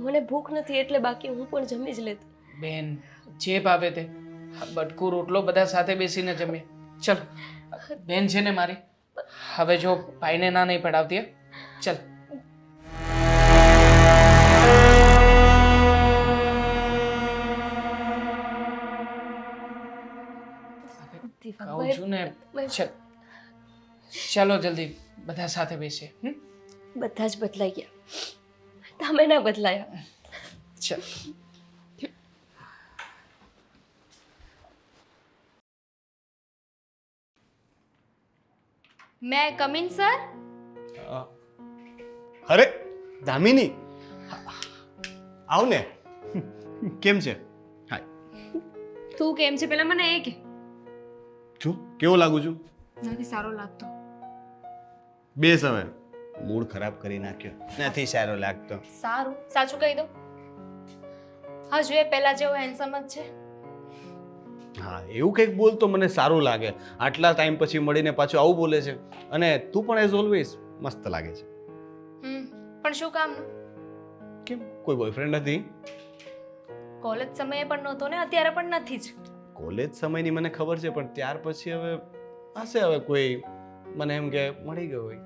મને ભૂખ નથી એટલે બાકી હું પણ જમી જ લેત.
બેન, જે ભાવે તે. બટકું રોટલો બધા સાથે બેસીને જમીએ. ચલ બેન છે ને મારી, હવે જો ભાઈને ના નહીં પડાવતી હે. ચલ. કહું
દેવાંગભાઈ,
છું ને. ચલ ચાલો જલ્દી બધા સાથે બેસીએ.
બધા જ બદલાઈ ગયા, તમે ના બદલાયા.
ચલ.
મે કમ ઇન સર?
અરે દામિની, આવ ને. કેમ છે? હાય.
તું કેમ છે પેલા મને એ કે.
છું કેવો લાગુ છું?
નથી સારો લાગતો.
બેસ હવે. મૂડ ખરાબ કરી નાખ્યો. નથી સારો લાગતો.
સારું, સાચું કહી દો. હજુ એ પહેલા જેવો હેન્ડસમ જ છે.
હા, એવું કંઈક બોલ તો મને સારું લાગે. આટલા ટાઈમ પછી મળીને પાછું આવું બોલે છે. અને તું પણ એઝ ઓલવેઝ મસ્ત લાગે છે.
પણ શું કામનું?
કેમ, કોઈ બોયફ્રેન્ડ નથી?
કોલેજ સમયે પણ નહોતો ને અત્યારે પણ નથી જ.
કોલેજ સમયની મને ખબર છે, પણ ત્યાર પછી હવે હશે હવે કોઈ મને એમ કે મળી ગયો હોય.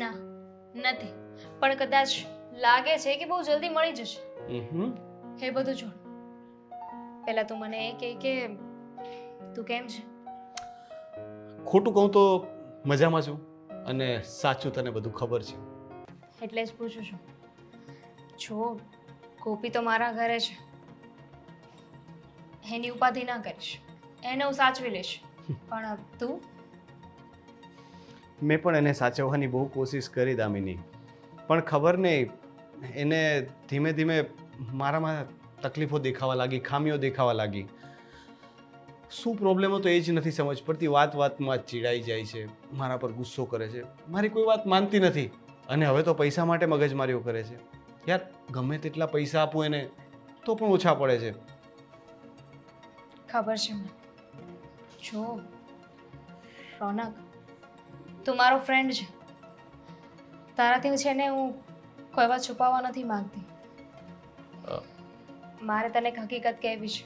ના, નથી. પણ કદાચ લાગે છે કે બહુ જલ્દી મળી જશે. એ બધું છોડ. પહેલા તું મને એ કહે કે તું કેમ છે?
ખોટું કહું તો મજામાં છું, અને સાચું તને બધું ખબર છે.
એટલે જ પૂછું છું. જો ગોપી તો મારા ઘરે છે, એની ઉપાધિ ના કરીશ, એને હું સાચવી લઈશ. પણ તું?
મેં પણ એને સાચવવાની બહુ કોશિશ કરી દામિની, પણ ખબર નહીં, એને ધીમે ધીમે મારામાં તકલીફો દેખાવા લાગી, ખામીઓ દેખાવા લાગી. શું પ્રોબ્લેમ હતો એ જ નથી સમજ પડતી. વાત વાતમાં જ ચીડાઈ જાય છે, મારા પર ગુસ્સો કરે છે, મારી કોઈ વાત માનતી નથી. અને હવે તો પૈસા માટે મગજમારીઓ કરે છે. યાર, ગમે તેટલા પૈસા આપું એને તો પણ ઓછા પડે છે.
ખબર છે મને. જો રોનક, તું મારો ફ્રેન્ડ છે. તારાથી છે ને હું કોઈ વાત છુપાવવા નથી માંગતી. મારે તને એક હકીકત કહેવી છે.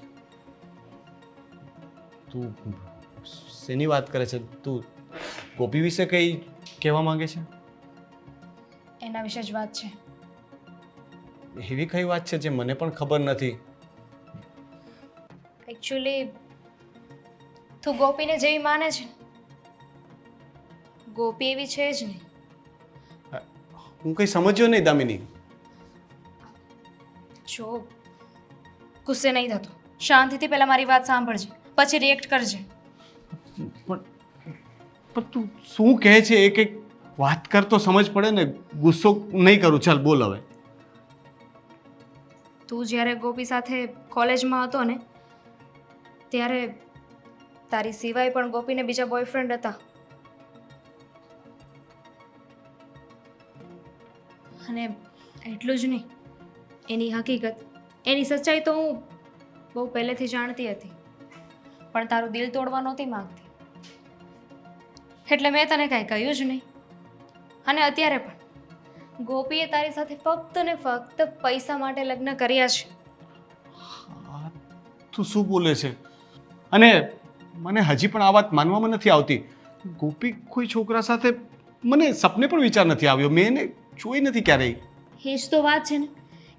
તું શેની વાત કરે છે? તું ગોપી વિશે કંઈ કહેવા માંગે છે?
એના વિશે જ વાત છે.
એવી કઈ વાત છે જે મને પણ ખબર નથી?
એકચ્યુઅલી તું ગોપીને જેવી માને છે, ગોપી એવી છે જ નહીં.
હું કંઈ સમજ્યો નહીં દામિની.
જો ગુસ્સે નહીં થતો, શાંતિથી પહેલા મારી વાત સાંભળજે, પછી રિએક્ટ કરજે.
પણ તું શું કહે છે? એક એક વાત કર તો સમજ પડે ને. ગુસ્સો નહીં કરું. ચાલ બોલ હવે.
તું જ્યારે ગોપી સાથે કોલેજમાં હતો ને, ત્યારે તારી સિવાય પણ ગોપીને બીજા બોયફ્રેન્ડ હતા. અને એટલું જ નહીં, એની હકીકત, એની સચ્ચાઈ તો હું બહુ પહેલેથી જાણતી હતી, પણ તારું દિલ તોડવા નહોતી માંગતી. એટલે મેં તને કાંઈ કહ્યું જ નહીં. અને અત્યારે પણ ગોપીએ તારી સાથે ફક્ત ને ફક્ત પૈસા માટે લગ્ન કર્યા છે.
તું શું બોલે છે? અને મને હજી પણ આ વાત માનવામાં નથી આવતી. ગોપી કોઈ છોકરા સાથે, મને સપને પણ વિચાર નથી આવ્યો. મેં એને જોઈ નથી ક્યારેય.
એ જ તો વાત છે ને,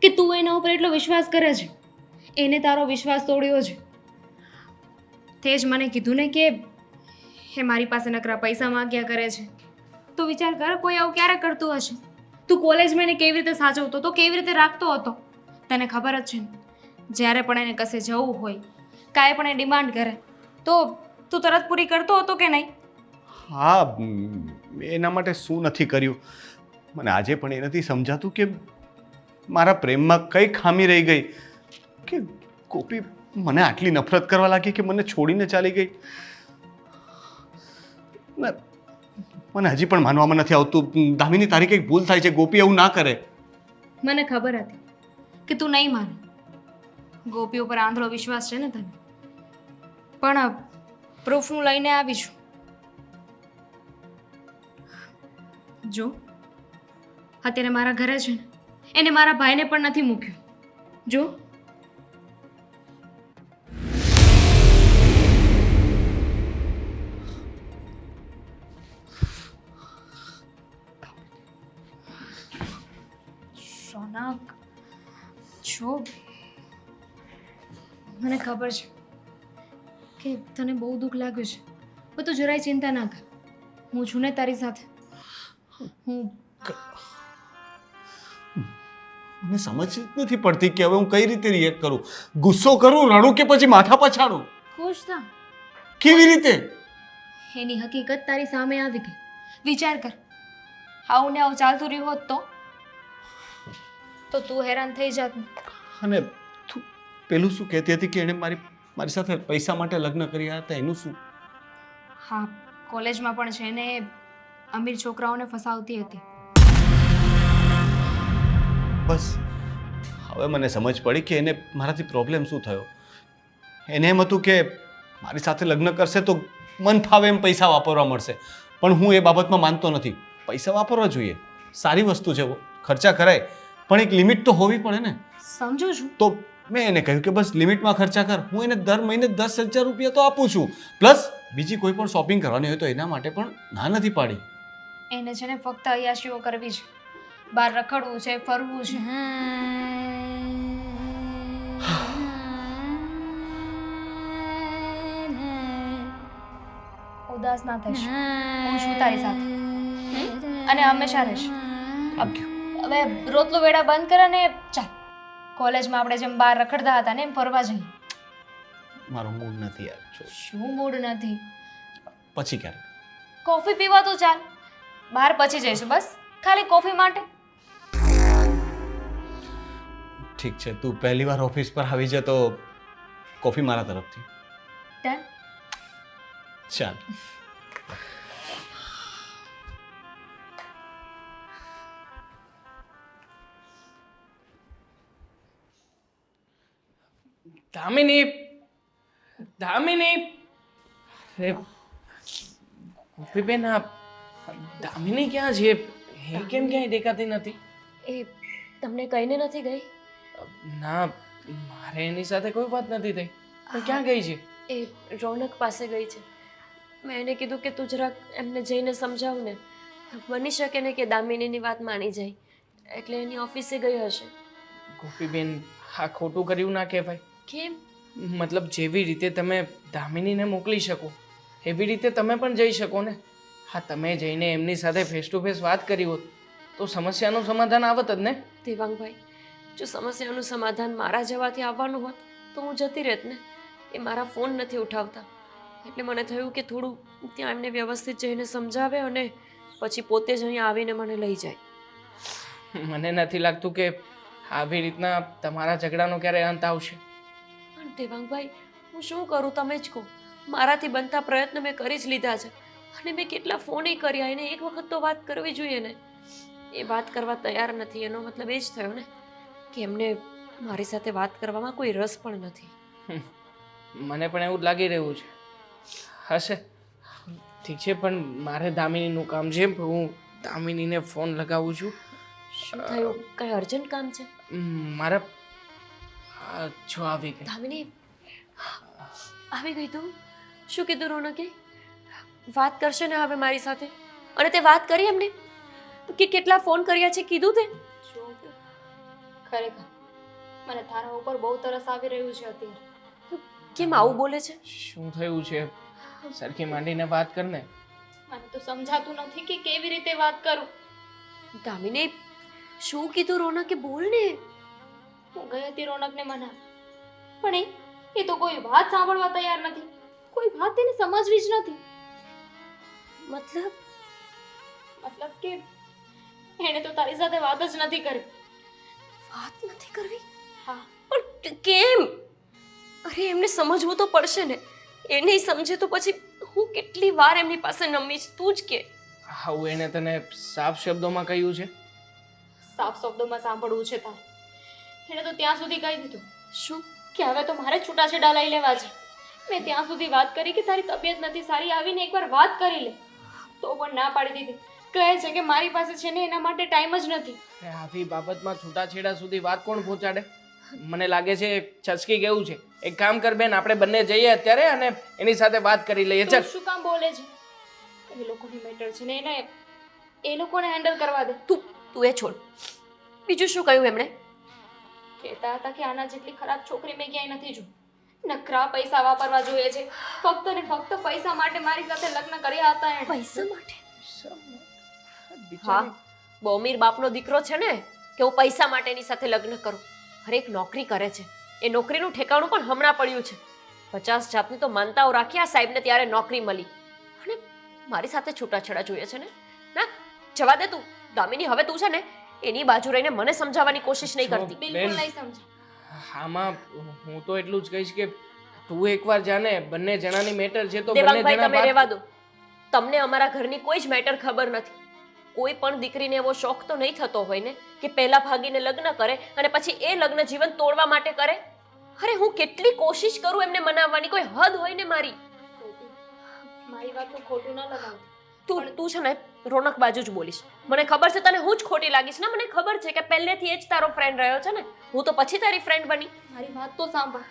કે તું એના ઉપર એટલો વિશ્વાસ કરે છે, એને તારો વિશ્વાસ તોડ્યો છે. તે જ મને કીધું ને કે એ મારી પાસે નકરા પૈસા માંગ્યા કરે છે. તું વિચાર કર, કોઈ આવું ક્યારે કરતું હશે? તું કોલેજમાં એને કેવી રીતે સાચવતો હતો, કેવી રીતે રાખતો હતો? તને ખબર જ છે ને, જ્યારે પણ એને કશે જવું હોય, કાંઈ પણ એ ડિમાન્ડ કરે તો તું તરત પૂરી કરતો હતો કે નહીં?
હા, એના માટે શું નથી કર્યું. મને આજે પણ એ નથી સમજાતું કે મારા પ્રેમમાં કઈ ખામી રહી ગઈ કે ગોપી મને આટલી નફરત કરવા લાગી કે મને છોડીને ચાલી ગઈ. મને હજી પણ માનવામાં નથી આવતું. દામિની, તારી કંઈક ભૂલ થાય છે. ગોપી એવું ના કરે.
મને ખબર હતી કે તું નહીં માને. ગોપી ઉપર આંધળો વિશ્વાસ છે ને તને, પણ પ્રૂફ હું લઈને આવી છું. જો અત્યારે મારા ઘરે છે ને એને મારા ભાઈને પણ નથી મૂક્યો. જો રોનક, જો મને ખબર છે કે તને બહુ દુઃખ લાગ્યું છે, પણ તું જરાય ચિંતા ના કર. હું છું ને તારી સાથે. હું
મને સમજ જ નથી પડતી કે હવે હું કઈ રીતે રિએક્ટ કરું. ગુસ્સો કરું, રડું કે પછી માથા પછાડું?
ખુશ થા.
કેવી રીતે?
એની હકીકત તારી સામે આવી ગઈ. વિચાર કર, આવું ને આવું ચાલતું રહ્યું હોત તો તું હેરાન થઈ જાત.
અને તું પેલું શું કહેતી હતી કે એણે મારી સાથે પૈસા માટે લગ્ન કર્યા હતા, એનું શું?
હા, કોલેજમાં પણ છે ને અમીર છોકરાઓને ફસાવતી હતી.
બસ હવે મને સમજ પડી કે એને મારાથી પ્રોબ્લેમ શું થયો. એને એમ હતું કે મારી સાથે લગ્ન કરશે તો મન ફાવે એમ પૈસા વાપરવા મળશે, પણ હું એ બાબતમાં માનતો નથી. પૈસા વાપરવા જોઈએ, સારી વસ્તુ છે, ખર્ચા કરાય, પણ એક લિમિટ તો હોવી પડે ને.
સમજુ છું.
તો મેં એને કહ્યું કે બસ લિમિટમાં ખર્ચા કર. હું એને દર મહિને 10,000 રૂપિયા તો આપું છું, પ્લસ બીજી કોઈ પણ શોપિંગ કરવાની હોય તો એના માટે પણ ના નથી પાડી.
એને છે ને ફક્ત અયાશીઓ કરવી છે, બહાર રખડવું છે, ફરવું છે. ઉદાસ ના થઈશ, હું છું તારી સાથે અને હંમેશા રહીશ. હવે રોટલું વેડા બંધ કરે ને ચાલ કોલેજમાં આપણે જેમ બહાર રખડતા હતા ને એમ ફરવા જઈએ.
મારો મૂડ નથી યાર.
શું મૂડ નથી?
પછી ક્યારે?
કોફી પીવા તો ચાલ, બહાર પછી જઈશું, બસ ખાલી કોફી માટે.
ઠીક છે, તું પહેલી વાર ઓફિસ પર આવી જાય તો કોફી મારા તરફથી.
ડન.
ચાલ.
દામિની, દામિની, અરે ગોપીબેન, આ દામિની ક્યાં છે? એ કેમ ક્યાંય દેખાતી નથી?
એ તમને કહીને નથી ગઈ?
ના, મારે એની સાથે કોઈ વાત નથી થઈ. પણ ક્યાં ગઈ છે?
એ રોનક પાસે ગઈ છે. મેં એને કીધું કે તું જરાક એમને જઈને સમજાવ ને. બની શકે ને કે દામિનીની વાત માની જાય, એટલે એની ઓફિસે ગઈ હશે.
ગોપીબેન, આ ખોટું કર્યું ના કહેવાય.
કેમ?
મતલબ જેવી રીતે તમે દામિનીને મોકલી શકો એવી રીતે તમે પણ જઈ શકો ને. હા, તમે જઈને એમની સાથે ફેસ ટુ ફેસ વાત કરી હોત તો સમસ્યાનું સમાધાન આવત જ ને.
દેવાંગભાઈ, જો સમસ્યાનું સમાધાન મારા જવાથી આવવાનું હોત તો હું જતી રહેત ને. એ મારા ફોન નથી ઉઠાવતા, એટલે મને થયું કે થોડું ત્યાં એમને વ્યવસ્થિત જઈને સમજાવે અને પછી પોતે જ અહીંયા આવીને મને લઈ જાય.
મને નથી લાગતું કે આવી રીતના તમારા ઝઘડાનો ક્યારે અંત આવશે.
પણ દેવાંગભાઈ, હું શું કરું તમે જ કહો. મારાથી બનતા પ્રયત્ન મેં કરી જ લીધા છે અને મેં કેટલા ફોન કર્યા. એને એક વખત તો વાત કરવી જોઈએ ને. એ વાત કરવા તૈયાર નથી, એનો મતલબ એ જ થયો ને કે એમને મારી સાથે વાત કરવામાં કોઈ રસ પણ નથી.
મને પણ એવું જ લાગી રહ્યું છે. હશે, ઠીક છે, પણ મારે દામિનીનું કામ છે. હું દામિનીને ફોન લગાવું છું.
શું થયું? કઈ અર્જન્ટ કામ છે?
મારા જો આવી ગઈ
દામિની. આવી ગઈ તું? શું કીધું રોનકે? વાત કરશે ને હવે મારી સાથે? અને તે વાત કરી એમને કે કેટલા ફોન કર્યા છે કીધું તે?
ખરેખર મને તારા ઉપર બહુ તરસ આવી રહ્યું છે અત્યારે.
કેમ આવું બોલે છે?
શું થયું છે? સરખી માંડીને વાત કર ને.
મને તો સમજાતું નથી કે કેવી રીતે વાત કરું.
દામિની, શું કીધું રોનકે? બોલ ને.
હું ગઈ હતી રોનકને મનાવવા, પણ એ તો કોઈ વાત સાંભળવા તૈયાર નથી. કોઈ વાત એને સમજવી જ નથી. મતલબ કે એને તો તારી સાથે વાત જ નથી કરી.
વાત નથી કરવી?
હા.
પણ કેમ? અરે એમને સમજવું તો પડશે ને. એ નહીં સમજે તો પછી હું કેટલી વાર એમની પાસે નમીશ? તું જ કે.
આવું એને તને સાફ શબ્દોમાં કહ્યું છે?
સાફ શબ્દોમાં સાંભળવું છે તારે? એને તો ત્યાં સુધી કહી દીધું
શું?
કે હવે તો મારે છૂટાછેડા લઈ લેવા છે. મેં ત્યાં સુધી વાત કરી કે તારી તબિયત નથી સારી, આવીને એકવાર વાત કરી લે, તો પણ ના પાડી દીધી. કહે છે કે મારી પાસે છે ને એના માટે ટાઈમ જ નથી.
આવી બાબતમાં છૂટાછેડા સુધી વાત કોણ પહોંચાડે? મને લાગે છે ચસકી ગયું છે. એક કામ કર બેન, આપણે બંને જઈએ અત્યારે અને એની સાથે વાત કરી લઈએ.
તું
ચાલ.
શું કામ બોલે છે? એ લોકોની મેટર છે ને એને એ લોકોને હેન્ડલ કરવા દે.
તું એ છોડ. બીજું શું કહ્યું એમણે?
કહેતા હતા કે આના જેટલી ખરાબ છોકરી મેં ક્યાંય નથી જોઈ. નકરા પૈસા વાપરવા જોઈએ છે. ફક્ત ને ફક્ત પૈસા માટે મારી સાથે લગ્ન કર્યા હતા એણે.
પૈસા માટે? હા,
બિચારી.
બહુ અમીર બાપનો દીકરો છે ને કે હું પૈસા માટે એની સાથે લગ્ન કરું. અરે એક નોકરી કરે છે, એ નોકરીનું ઠેકાણું પણ હમણાં પડ્યું છે. 50 જાતની તો માનતાઓ રાખી આ સાહેબને ત્યારે નોકરી મળી અને મારી સાથે છૂટાછેડા જોઈએ છે ને. ના, જવા દે તું દામિની. હવે તું છે ને એની બાજુ રહીને મને સમજાવવાની કોશિશ નહીં કરતી.
બિલકુલ નહીં સમજા.
આમાં હું તો એટલું જ કહીશ કે તું એકવાર જાને, બંને જણાની મેટર છે તો બંને
દેવાંગભાઈ
જણા
તમે
વાત-
રહેવા દો. તમને અમારા ઘરની કોઈ જ મેટર ખબર નથી. કોઈ પણ દીકરીને એવો શોખ તો નહીં થતો હોય ને કે પહેલા ભાગીને લગ્ન કરે અને પછી એ લગ્ન જીવન તોડવા માટે કરે. અરે હું કેટલી કોશિશ કરું એમને મનાવવાની, કોઈ હદ હોય ને મારી.
મારી વાતનું ખોટું ન લગાવ.
તું છે ને રોનક બાજુ જ બોલીશ. મને ખબર છે તને હું જ ખોટી લાગીશ ને. મને ખબર છે કે પહેલેથી એ જ તારો ફ્રેન્ડ રહ્યો છે ને. હું તો પછી તારી ફ્રેન્ડ બની.
મારી વાત તો સાંભળ.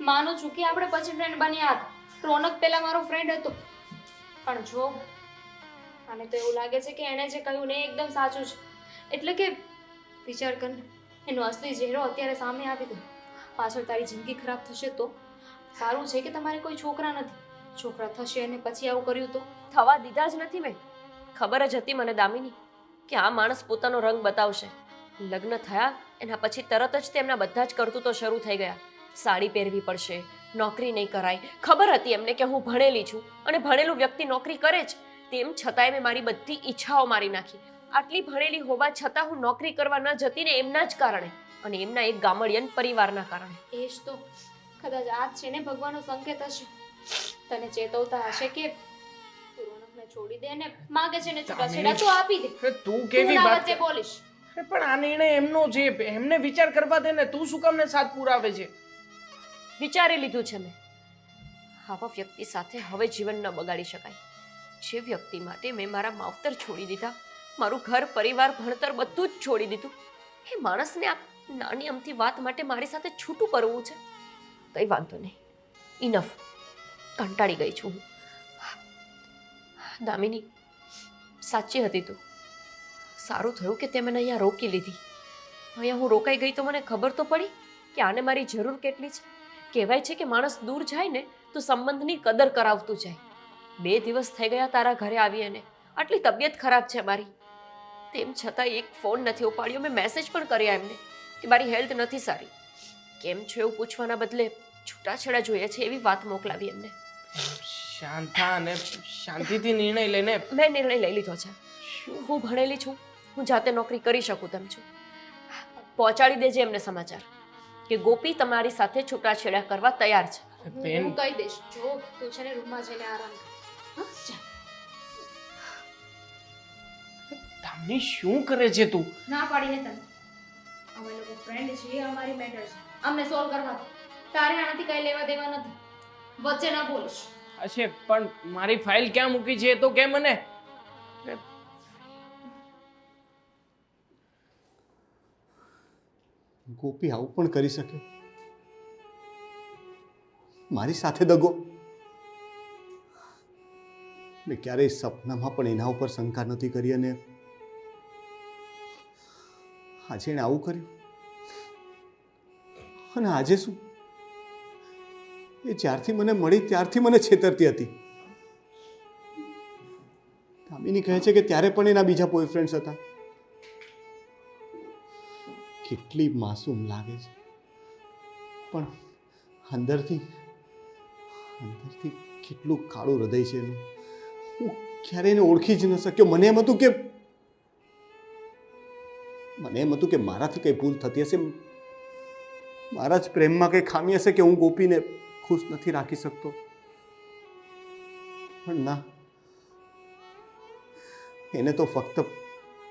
માનું છું કે આપણે પછી ફ્રેન્ડ બન્યા હતા. રોનક પહેલા મારો ફ્રેન્ડ હતો. પણ જો આને તો એવું લાગે છે કે એણે જે કહ્યું ને એ એકદમ સાચું છે. એટલે કે વિચાર કર ને, એનો અસલી ચહેરો અત્યારે સામે આવી ગયો. પાછળ તારી જિંદગી ખરાબ થશે તો સારું છે કે તમારે કોઈ છોકરા નથી. છોકરા થશે અને પછી આવું કર્યું તો
થવા દીધા જ નથી મેં. ખબર જ હતી મને દામિની કે આ માણસ પોતાનો રંગ બતાવશે. લગ્ન થયા એના પછી તરત જ તેમના બધા જ કરતૂતો શરૂ થઈ ગયા. સાડી પહેરવી પડશે, નોકરી નહીં કરાય. ખબર હતી એમને કે હું ભણેલી છું અને ભણેલું વ્યક્તિ નોકરી કરે જ. તેમ છતાંય મેં મારી બધી ઈચ્છાઓ મારી નાખી. આટલી ભણેલી હોવા છતાં હું નોકરી કરવા ન જતી ને એમના જ કારણે અને એમના એક ગામડિયન પરિવારના કારણે.
એ જ તો કદાચ આ જ છે ને ભગવાનનો સંકેત હશે. તને ચેતવતા હશે કે તું રોનકને છોડી દે ને માગે છે ને છૂટાછેડા તો આપી દે.
અરે તું
તું
કેવી
ના
વાત
વચ્ચે
કર-
બોલીશ.
અરે પણ આ નિર્ણય એમનો છે, એમને વિચાર કરવા દે ને. તું શું કામને સાથ પુરાવે છે?
વિચારી લીધું છે મેં. આવા વ્યક્તિ સાથે હવે જીવન ન બગાડી શકાય. જે વ્યક્તિ માટે મેં મારા માવતર છોડી દીધા, મારું ઘર પરિવાર ભણતર બધું જ છોડી દીધું, એ માણસને આ નાની અમથી વાત માટે મારી સાથે છૂટું કરવું છે. કંઈ વાંધો નહીં, ઇનફ. કંટાળી ગઈ છું હું. દામિની, સાચી હતી તું. સારું થયું કે તે મને અહીંયા રોકી લીધી. અહીંયા હું રોકાઈ ગઈ તો મને ખબર તો પડી કે આને મારી જરૂર કેટલી છે. કહેવાય છે કે માણસ દૂર જાય ને તો સંબંધની કદર કરાવતું જાય. 2 દિવસ થઈ ગયા તારા ઘરે આવી અને આટલી તબિયત ખરાબ છે મારી. તેમ છતાં એક ફોન નથી ઉપાડ્યો. મેં મેસેજ પણ કર્યા એમને કે મારી હેલ્થ નથી સારી. કેમ છો એવું પૂછવાના બદલે છૂટાછેડા જોઈએ છે એવી વાત મોકલાવી એમને.
શાંત થા અને શાંતિથી નિર્ણય લઈને.
મેં નિર્ણય લઈ લીધો છે. હું ભણેલી છું, હું જાતે નોકરી કરી શકું તેમ છું. પહોંચાડી દેજે એમને સમાચાર કે ગોપી તમારી સાથે છૂટાછેડા કરવા તૈયાર છે.
બેન,
હું કહી દઈશ. જો તું છે ને રૂમમાં જઈને આરામ કર. હા, જા.
દામિની શું કરે છે તું?
ના પાડીને તને. અમે લોકો ફ્રેન્ડ છીએ, અમારી મેટર છે. અમને સોલ્વ કરવા દે. તારે આનાથી કઈ લેવા દેવા નથી. વચ્ચે ના બોલીશ.
હશે પણ મારી ફાઇલ ક્યાં મૂકી છે એ તો કે મને.
ગોપી આવું પણ કરી શકે? મારી સાથે દગો? મેં ક્યારેય સપનામાં પણ એના ઉપર શંકા નથી કરી અને આજે એણે આવું કર્યું. અને આજે શું? એ જ્યારથી મને મળી ત્યારથી મને છેતરતી હતી. દામિની કહે છે કે ત્યારે પણ એના બીજા બોયફ્રેન્ડ્સ હતા. કેટલી માસૂમ લાગે છે, પણ અંદરથી કેટલું કાળું હૃદય છે એનું. હું ક્યારે એને ઓળખી જ ન શક્યો. મને એમ હતું કે મારાથી કંઈ ભૂલ થતી હશે, મારા જ પ્રેમમાં કંઈ ખામી હશે કે હું ગોપીને ખુશ નથી રાખી શકતો. પણ ના, એને તો ફક્ત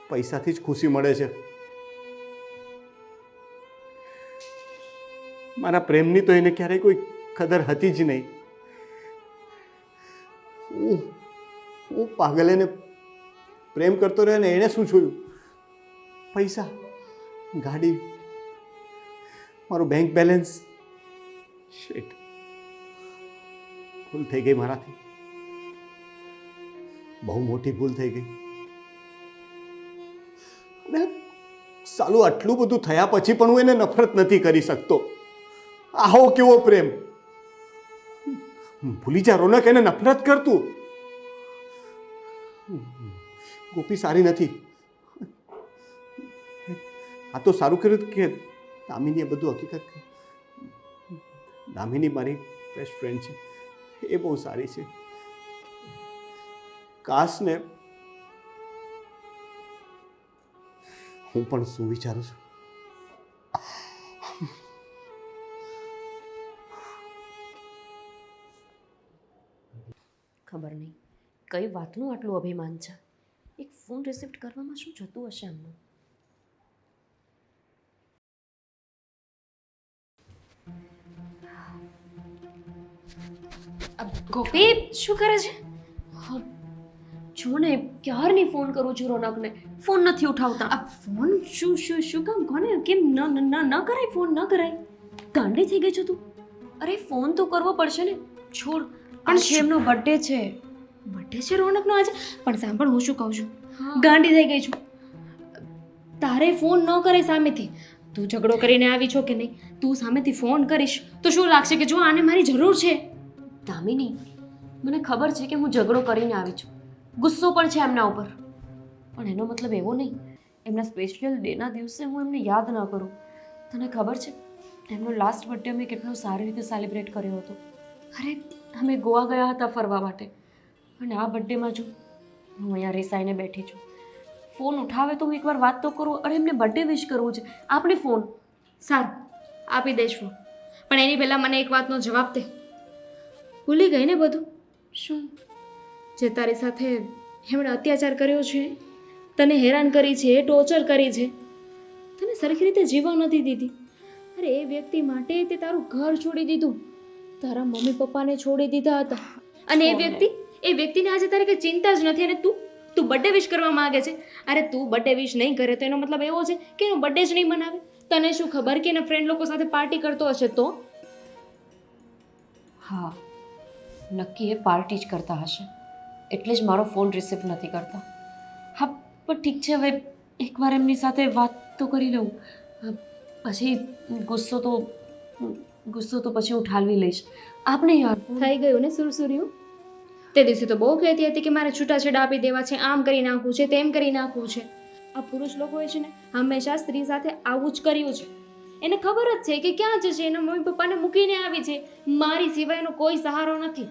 પૈસાથી જ ખુશી મળે છે. મારા પ્રેમની તો એને ક્યારેય કોઈ કદર હતી જ નહીં. હું પાગલ એને પ્રેમ કરતો રહ્યો ને એણે શું જોયું? પૈસા, ગાડી, મારું બેંક બેલેન્સ. શિટ, ભૂલ થઈ ગઈ મારાથી, બહુ મોટી ભૂલ થઈ ગઈ. અને સાલું આટલું બધું થયા પછી પણ હું એને નફરત નથી કરી શકતો. આવો કેવો પ્રેમ! ભૂલી જા રોનક, એને નફરત કરતું. ગોપી સારી નથી. આ તો સારું કર્યું કે દામિનીએ બધું હકીકત કરી. દામિની મારી બેસ્ટ ફ્રેન્ડ છે, એ બહુ સારી છે. કાશ ને હું પણ શું વિચારું છું.
ખબર નહીં કઈ વાતનું આટલું અભિમાન છે. એક ફોન રિસીવ કરવામાં શું જતું હશે એમનું? ગોપી શું કરે છે? જો ને ક્યારની ફોન કરું છું રોનકને, ફોન નથી ઉઠાવતા. આ ફોન શું શું શું કામ, કોને કેમ ન કરાય? ફોન ન કરાય? ગાંડી થઈ ગઈ છો તું? અરે ફોન તો કરવો પડશે ને. છોડ, પણ છે એમનો બર્થડે છે. બર્થડે છે રોનકનો આજે? પણ સાંભળ, હું શું કહું છું, ગાંડી થઈ ગઈ છું. તારે ફોન ન કરે સામેથી. તું ઝઘડો કરીને આવી છો કે નહીં, તું સામેથી ફોન કરીશ તો શું લાગશે કે જો આને મારી જરૂર છે. દામિની, મને ખબર છે કે હું ઝઘડો કરીને આવી છું, ગુસ્સો પણ છે એમના ઉપર, પણ એનો મતલબ એવો નહીં એમના સ્પેશિયલ ડેના દિવસે હું એમને યાદ ન કરું. તને ખબર છે એમનો લાસ્ટ બર્થડે અમે કેટલો સારી રીતે સેલિબ્રેટ કર્યો હતો. અરે અમે ગોવા ગયા હતા ફરવા માટે, અને આ બર્થડેમાં જો હું અહીંયા રેસાઈને બેઠી છું. ફોન ઉઠાવે તો હું એકવાર વાત તો કરું. અરે એમને બર્થડે વિશ કરવું છે, આપણે ફોન. સારું, આપી દઈશ ફોન, પણ એની પહેલાં મને એક વાતનો જવાબ દે. ભૂલી ગઈ ને બધું? શું? જે તારી સાથે એમણે અત્યાચાર કર્યો છે, તને હેરાન કરી છે, ટોર્ચર કરી છે, તને સરખી રીતે જીવવા નથી દીધી. અરે એ વ્યક્તિ માટે તે તારું ઘર છોડી દીધું, તારા મમ્મી પપ્પાને છોડી દીધા હતા, અને એ વ્યક્તિને આજે તારી કંઈ ચિંતા જ નથી. અને તું બર્થડે વિશ કરવા માંગે છે. અરે તું બર્થડે વિશ નહીં કરે તો એનો મતલબ એવો છે કે એનો બર્થડે જ નહીં મનાવે. તને શું ખબર કે એના ફ્રેન્ડ લોકો સાથે પાર્ટી કરતો હશે તો? હા, નક્કી એ પાર્ટી જ કરતા હશે, એટલે જ મારો ફોન રિસીવ નથી કરતા. હા, પણ ઠીક છે, હવે એકવાર એમની સાથે વાત તો કરી લઉં, પછી ગુસ્સો તો પછી હું ઠાલવી લઈશ. આપણે યાર
થઈ ગયું ને સુરસુર્યું? તે દિવસે તો બહુ કહેતી હતી કે મારે છૂટાછેડા આપી દેવા છે, આમ કરી નાખવું છે, તેમ કરી નાખવું છે. આ પુરુષ લોકોએ છે ને હંમેશા સ્ત્રી સાથે આવું જ કર્યું છે. એને ખબર જ છે કે ક્યાં જશે, એના મમ્મી પપ્પાને મૂકીને આવી છે, મારી સિવાય એનો કોઈ સહારો નથી.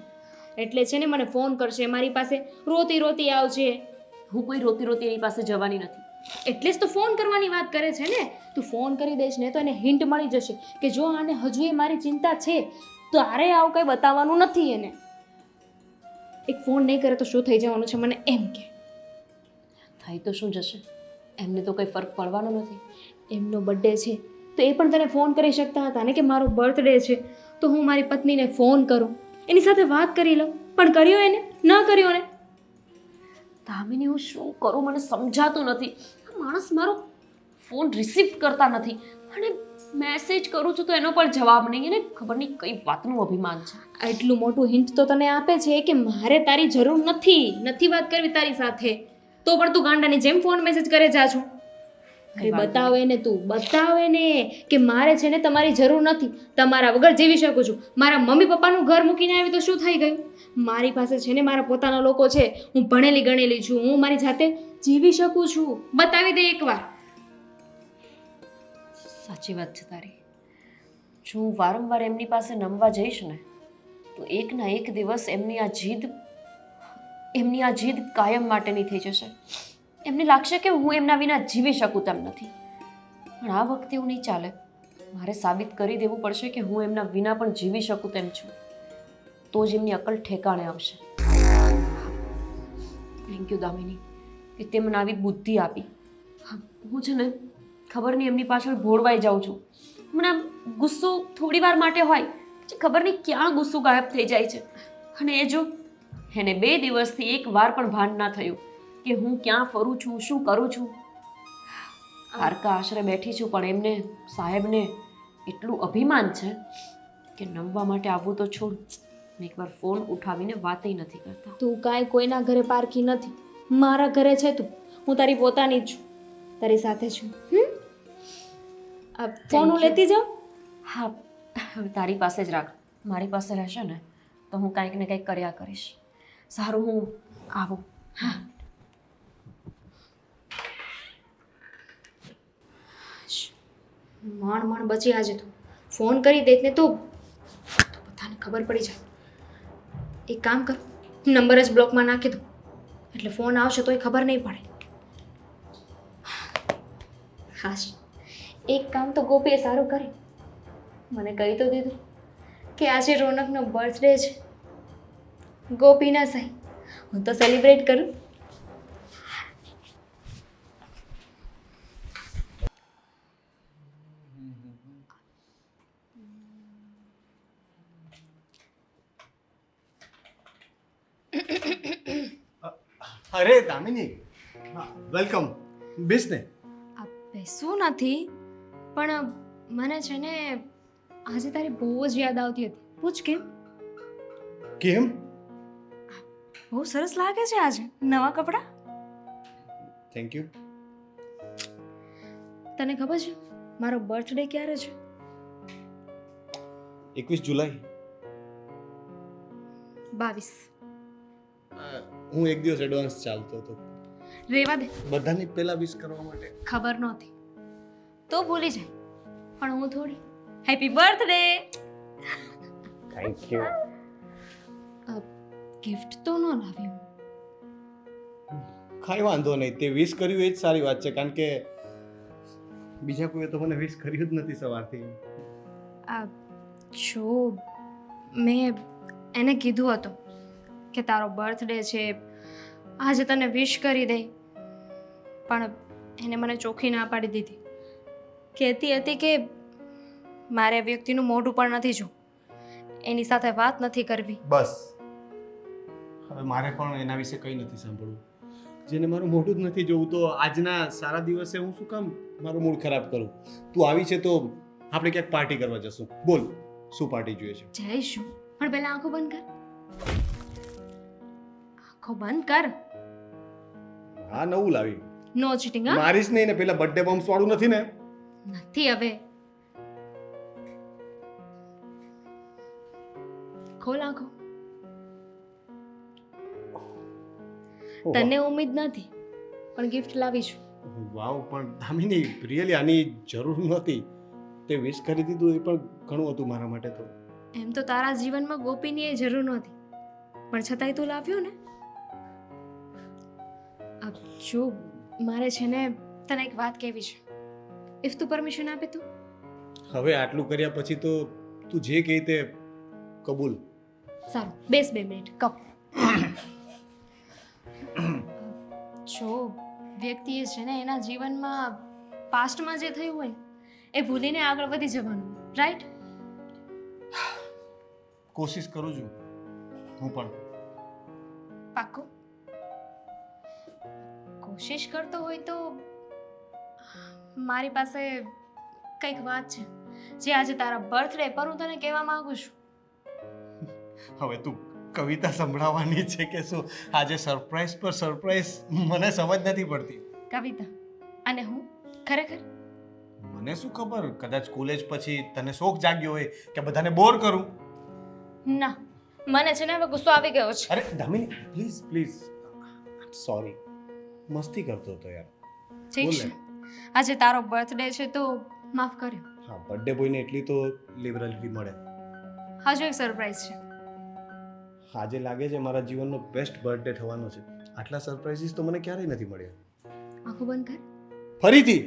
એટલે છે ને મને ફોન કરશે, મારી પાસે રોતી રોતી આવશે. હું કોઈ રોતી રોતી એની પાસે જવાની નથી, એટલે જ તો ફોન કરવાની વાત કરે છે ને. તું ફોન કરી દઈશ ને તો એને હિન્ટ મળી જશે કે જો આને હજુ એ મારી ચિંતા છે, તારે આવું કંઈ બતાવવાનું નથી એને. એક ફોન નહીં કરે તો શું થઈ જવાનું છે મને એમ કે. થઈ તો શું જશે, એમને તો કંઈ ફરક પડવાનો નથી. એમનો બર્થડે છે તો એ પણ તને ફોન કરી શકતા હતા ને કે મારો બર્થડે છે તો હું મારી પત્નીને ફોન કરું, એની સાથે વાત કરી લઉં. પણ કર્યો એને? ન કર્યો ને? દામિની, હું શું કરું મને સમજાતું નથી. આ માણસ મારો ફોન રિસીવ કરતા નથી, અને મેસેજ કરું છું તો એનો પણ જવાબ નહીં. એને ખબર નહીં કઈ વાતનું અભિમાન છે. એટલું મોટું હિન્ટ તો તને આપે છે કે મારે તારી જરૂર નથી વાત કરવી તારી સાથે, તો પણ તું ગાંડાની જેમ ફોન મેસેજ કરે જા છો. બતાવે ને, તું બતાવે ને કે મારે છે ને તમારી જરૂર નથી, તમારા વગર જીવી શકું છું. મારા મમ્મી પપ્પાનું ઘર મૂકીને આવી તો શું થઈ ગયું? મારી પાસે છે ને મારા પોતાના લોકો છે, હું ભણેલી ગણેલી છું, હું મારી જાતે જીવી શકું છું. બતાવી દે એકવાર. સાચી વાત છે તારી. જો હું વારંવાર એમની પાસે નમવા જઈશ ને તો એક ના એક દિવસ એમની આ જીદ કાયમ માટેની થઈ જશે. એમને લાગશે કે હું એમના વિના જીવી શકું તેમ નથી. પણ આ વખતે એવું નહીં ચાલે. મારે સાબિત કરી દેવું પડશે કે હું એમના વિના પણ જીવી શકું તેમ છું, તો જ એમની અકલ ઠેકાણે આવશે. થેન્ક યુ દામિની કે તે મને આવી બુદ્ધિ આપી. હું છે ને ખબર નહીં એમની પાછળ ભોળવાઈ જાઉં છું. મને આમ ગુસ્સો થોડી વાર માટે હોય, પછી ખબર નહીં ક્યાં ગુસ્સો ગાયબ થઈ જાય છે. અને એ જો એને 2 દિવસથી એક વાર પણ ભાન ના થયું
કે હું ક્યાં ફરું છું, શું કરું છું. પારકા આશરે બેઠી છું, પણ એમને સાહેબને એટલું અભિમાન છે કે નમવા માટે આવવું તો છોડ, એકવાર ફોન ઉઠાવીને વાતય નથી કરતા.
તું કાંઈ કોઈના ઘરે પારકી નથી, મારા ઘરે છે તું. હું તારી પોતાની જ છું, તારી સાથે છું. ફોન હું લેતી જાઉં?
હા, હવે તારી પાસે જ રાખ. મારી પાસે રહેશે ને તો હું કાંઈક ને કંઈક કર્યા કરીશ. સારું, હું આવું. હા.
મણ બચી આજે તું ફોન કરી દેત ને તો બધાને ખબર પડી જાય. એક કામ કર, નંબર જ બ્લોકમાં નાખી દો, એટલે ફોન આવશે તોય ખબર નહીં પડે. હાશ, એક કામ તો ગોપીએ સારું કર્યું, મને કહી તો દીધું કે આજે રોનકનો બર્થડે છે. ગોપી ના સહી, હું તો સેલિબ્રેટ કરું.
અરે દામિની, વેલકમ. બેસને.
આ બેસવું નથી, પણ મને છે ને આજે તારી બહુ જ યાદ આવતી હતી. પૂછ કેમ?
કેમ?
બહુ સરસ લાગે છે આજે નવા કપડાં.
Thank you.
તને ખબર છે મારો બર્થડે ક્યારે છે?
21 જુલાઈ.
22.
હું એક દિવસ એડવાન્સ ચાલતો હતો.
રેવા દે,
બધાની પહેલા વિશ કરવા માટે.
ખબર નહોતી તો ભૂલી જાય, પણ હું થોડી. Happy birthday.
Thank you.
Gift તો ન લાવ્યું.
કાંઈ વાંધો નહીં, તે વિશ કર્યું એ જ સારી વાત છે, કારણ કે બીજા કોઈએ તો મને વિશ કર્યું જ નથી સવારથી.
જો મેં એને કીધું હતું કે તારો બર્થડે છે, આજે તને વિશ કરી દે, પણ એને મને ચોખ્ખી ના પાડી દીધી. કહેતી હતી કે મારે વ્યક્તિનું મોઢું પણ નથી જોવું, એની સાથે વાત નથી કરવી.
બસ, હવે મારે પણ એના વિશે કંઈ નથી સાંભળવું. જેને મારું મોઢું જ નથી જોવું, તો આજના સારા દિવસે હું શું કામ મારું મૂડ ખરાબ કરું? તું આવી છે તો આપણે ક્યાંક પાર્ટી કરવા જશું. બોલ, શું પાર્ટી જોઈએ છે?
જઈશું, પણ પહેલા આંખો બંધ કર. આંખો બંધ કર.
હા, નવું લાવી.
નો ચીટિંગ. હા,
મારીશ નહીં ને? પેલા બર્થડે બમ્સ વાળું નથી ને?
નથી. હવે ખોલ આંખો. તને ઉમ્મીદ નથી, પણ ગિફ્ટ લાવીશું.
વાવ, પણ દામિની, રિયલી આની જરૂર નહોતી. તે વિશ કરી દીધું એ પણ ઘણું હતું મારા માટે. તો
એમ તો તારા જીવનમાં ગોપીની એ જરૂર નહોતી, પણ છતાંય તું લાવ્યો ને. જો મારે છે ને તને એક વાત કહેવી છે, ઇફ તું પરમિશન આપે તો.
હવે આટલું કર્યા પછી તો તું જે કહે તે કબૂલ.
સારું, બેસ 2 મિનિટ. કહો. જો વ્યક્તિએ છે ને એના જીવનમાં પાસ્ટમાં જે થયું હોય ને એ ભૂલીને આગળ વધી જવાનું, રાઈટ?
કોશિશ કરું છું હું પણ.
પાક્કું? કોશિશ કરતો હોય તો મારી પાસે કંઈક વાત છે જે આજે તારા બર્થડે પર હું તને કહેવા માંગુ છું.
હવે તું કવિતા સંભળાવવાની છે કે શું? આજે સરપ્રાઈઝ પર સરપ્રાઈઝ, મને સમજ નથી પડતી.
કવિતા અને હું ખરેખર
મને શું ખબર, કદાચ કોલેજ પછી તને શોખ જાગ્યો હોય કે બધાને બોર કરું.
ના, મને છે ને હવે ગુસ્સો આવી ગયો છે.
અરે દામિની, પ્લીઝ પ્લીઝ, સોરી, મસ્તી કરતો હતો યાર.
ઠીક છે, આજે તારો બર્થડે છે તો માફ કર્યો.
હા, બર્થડે બોયને એટલી તો લિબરલિટી મળે.
હજુ એક સરપ્રાઈઝ છે.
આજે લાગે છે મારા જીવનનો બેસ્ટ બર્થડે થવાનો છે. આટલા સરપ્રાઈઝીસ તો મને ક્યારેય નથી મળ્યા.
આંખો બંધ કર.
ફરીથી?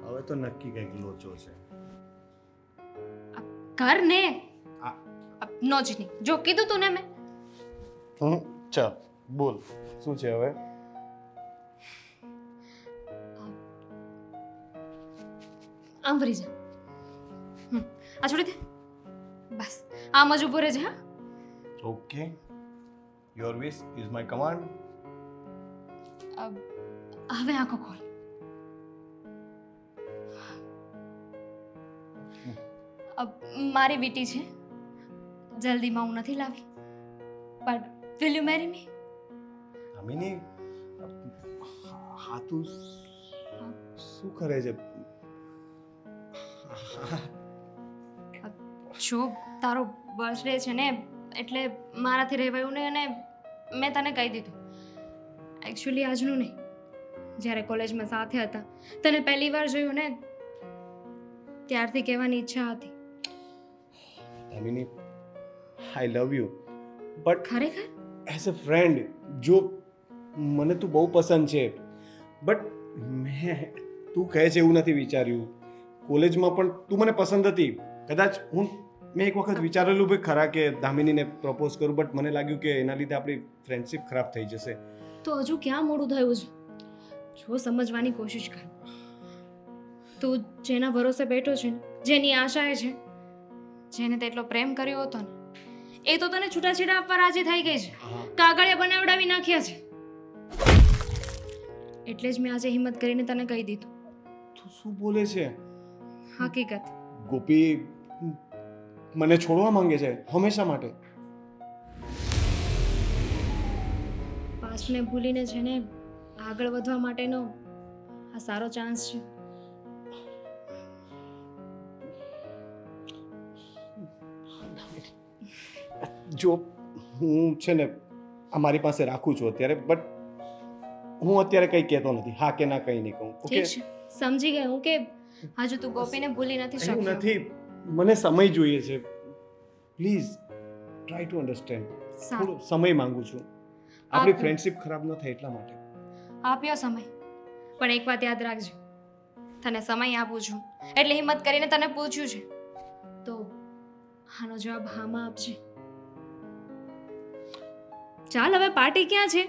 હવે તો નક્કી કંઈક લોચો છે.
કર ને.
આ-
નો જ નહીં, જો કીધું તું ને મેં.
ચાલ બોલ, શું છે હવે?
આમ ફરી જા. આ છોડી દે. બસ આમ જ ઊભો રહેજે. હા,
okay, your wish is my command.
હવે આંખો ખોલ. મારી વીટી છે, જલ્દીમાં હું નથી લાવી, બટ વિલ યુ મેરી મી?
દામિની, હા તું શું કરે છે?
જો તારો બર્થડે છે ને એટલે મારાથી રહેવાયું નહીં, અને મેં તને કહી દીધું. એકચ્યુઅલી આજનું નહીં, જ્યારે કોલેજમાં સાથે હતા તને પહેલી વાર જોયું ને ત્યારથી કહેવાની ઈચ્છા હતી.
દામિની, આઈ લવ યુ, બટ
ખરેખર?
As a friend. જો મને તું બહુ પસંદ છે, બટ મેં તું કહે છે એવું નથી વિચાર્યું. કોલેજમાં પણ તું મને પસંદ હતી. કદાચ મેં એક વખત વિચારેલું ભાઈ ખરા કે દામિનીને પ્રપોઝ કરું, બટ મને લાગ્યું કે એના લીધે આપણી ફ્રેન્ડશિપ ખરાબ થઈ જશે.
તો હજુ ક્યાં મોડું થયું છે? જો સમજવાની કોશિશ કર. તું જેના ભરોસે બેઠો છે ને, જેની આશાએ છે, જેને તેટલો પ્રેમ કર્યો હતો ને, એ તો તને છૂટાછેડા આપવા રાજી થઈ ગઈ છે, કાગળિયા બનાવડાવી નાખ્યા છે. એટલે જ મેં આજે હિંમત કરીને તને કહી દીધું.
તું શું બોલે છે?
હકીકત.
ગોપી મને છોડવા માંગે છે હંમેશા માટે.
પાસ્ટને ભૂલીને છે ને આગળ વધવા માટેનો આ સારો ચાન્સ છે.
જો હું છે ને અમારી પાસે રાખું છું અત્યારે, બટ હું અત્યારે કંઈ કહેતો નથી. હા કે ના કંઈ નહીં કહું. ઓકે,
ઠીક છે, સમજી ગઈ હું કે હજુ તું ગોપીને ભૂલી નથી
એવું
શક્યો.
નથી. મને સમય જોઈએ છે. Please try to understand.
સારું,
થોડો સમય માંગુ છું. આપણી
આપું.
ફ્રેન્ડશિપ ખરાબ ન થાય એટલા માટે.
આપ્યો સમય, પણ એક વાત યાદ રાખજો, તને સમય આપું છું એટલે હિંમત કરીને તને પૂછ્યું છે, તો આનો જવાબ હામાં આપજે. ચાલ, હવે પાર્ટી ક્યાં છે?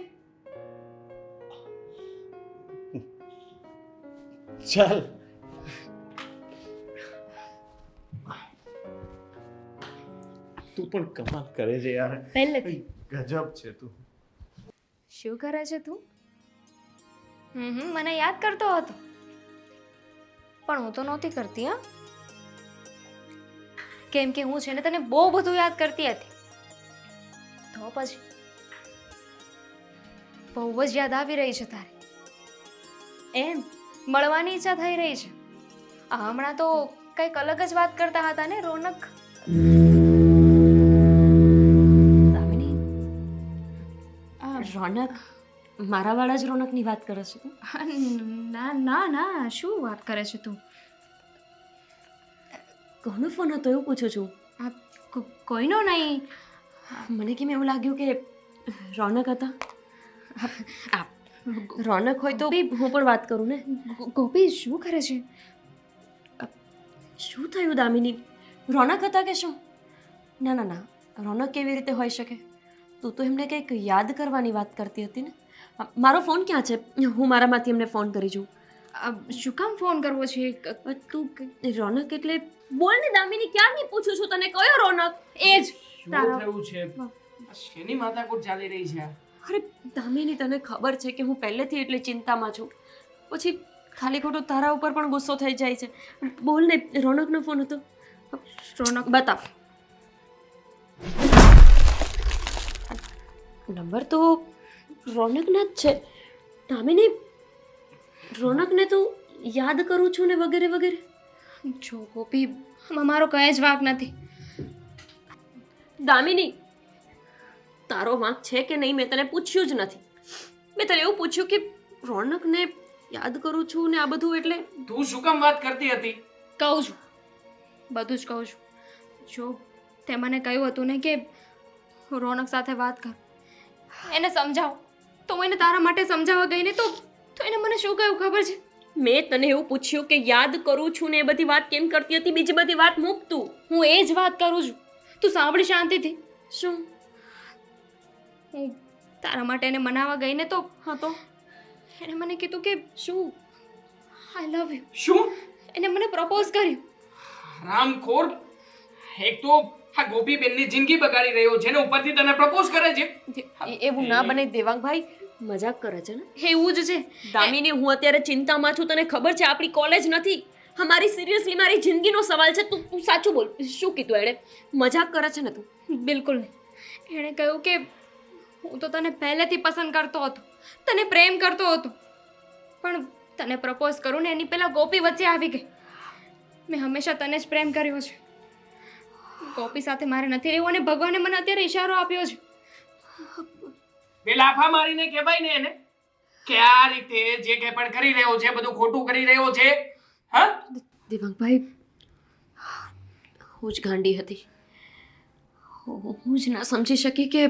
ચાલ. તું પણ કમાલ કરે છે યાર.
પહેલેથી
ગજબ છે તું.
શું કરે છે તું? મને યાદ કરતો હતો, પણ હું તો નહોતી કરતી. હા, કેમ કે હું છે ને તને બહુ બધું યાદ કરતી હતી, તો પછી બહુ જ યાદ આવી રહી છે તારી. એમ મળવાની ઈચ્છા થઈ રહી છે. હમણાં તો કંઈક અલગ જ વાત કરતા હતા ને રોનક?
દામિની, રોનક મારા વાળા જ રોનકની વાત કરે છે તું?
ના ના ના, શું વાત કરે છે તું?
કોનો ફોન હતો એવું પૂછું છું.
કોઈનો નહીં.
મને કેમ એવું લાગ્યું કે રોનક હતા. રોનક હોય તો હું પણ વાત કરું ને.
ગોપી શું કરે છે?
શું થયું દામિની? રોનક હતા કે શું? ના ના ના, રોનક કેવી રીતે હોઈ શકે? તું તો એમને કંઈક યાદ કરવાની વાત કરતી હતી ને. મારો ફોન ક્યાં છે? હું મારામાંથી એમને ફોન કરી જોઉં.
શું કામ ફોન કરવો છે?
તું રોનક એટલે બોલ ને દામિની, ક્યારની પૂછું છું તને, કયો રોનક?
એ જ
શું
તારો.
થયું છે? આ શેની માથાકૂટ ચાલી રહી છે?
અરે દામિની, તને ખબર છે કે હું પહેલેથી એટલી ચિંતામાં છું, પછી ખાલી ખોટો તારા ઉપર પણ ગુસ્સો થઈ જાય છે. બોલ ને, રોનકનો ફોન હતો?
રોનક
બતાવ. નંબર તો રોનકના જ છે. દામિની, રોનકને તો યાદ કરું છું ને વગેરે વગેરે.
જો ગોપી, મારો કઈ જ વાંક નથી.
દામિની, તારો વાંક છે કે નહીં મેં તને પૂછ્યું જ નથી. મેં તને એવું પૂછ્યું કે રોનકને યાદ કરું છું ને આ બધું, એટલે
તું શું કામ વાત કરતી હતી?
કહું છું, બધું જ કહું છું. જો તે મને કહ્યું હતું ને કે રોનક સાથે વાત કર, એને સમજાવ, તો હું એને તારા માટે સમજાવવા ગઈ ને તો એને મને શું કહ્યું ખબર છે?
મેં તને એવું પૂછ્યું કે યાદ કરું છું ને એ બધી વાત કેમ કરતી હતી, બીજી બધી વાત મૂક તું.
હું એ જ વાત કરું છું, તું સાંભળી શાંતિથી.
શું?
હું તારા માટે એને મનાવવા ગઈ ને તો
હા તો
એને મને કીધું કે શું આઈ લવ યુ.
શું?
એને મને પ્રપોઝ કર્યું.
રામખોર! એક તો આ ગોપી બેનની જિંદગી બગાડી રહ્યો છે ને ઉપરથી તને પ્રપોઝ કરે છે.
એવું ના બને દેવાંગભાઈ. મજાક કરે છે ને?
એવું જ છે.
દામિની, હું અત્યારે ચિંતામાં છું, તને ખબર છે આપણી કોલેજ નથી. અમારી સિરિયસલી મારી જિંદગીનો સવાલ છે. તું સાચું બોલ, શું કીધું એણે? મજાક કરે છે ને તું?
બિલકુલ નહીં. એણે કહ્યું કે હું તો તને પહેલેથી પસંદ કરતો હતો, તને પ્રેમ કરતો હતો, પણ તને પ્રપોઝ કરું ને એની પહેલાં ગોપી વચ્ચે આવી ગઈ. મેં હંમેશા તને જ પ્રેમ કર્યો છે. ગોપી સાથે મારે નથી રહેવું અને ભગવાને મને અત્યારે ઈશારો આપ્યો છે.
બે લાફા મારીને કહેવાય ને એને કે આ રીતે જે કંઈ પણ કરી રહ્યો છે બધું ખોટું કરી રહ્યો છે. હા,
દેવાંગભાઈ, હું જ ગાંડી હતી. હું જ ના સમજી શકી કે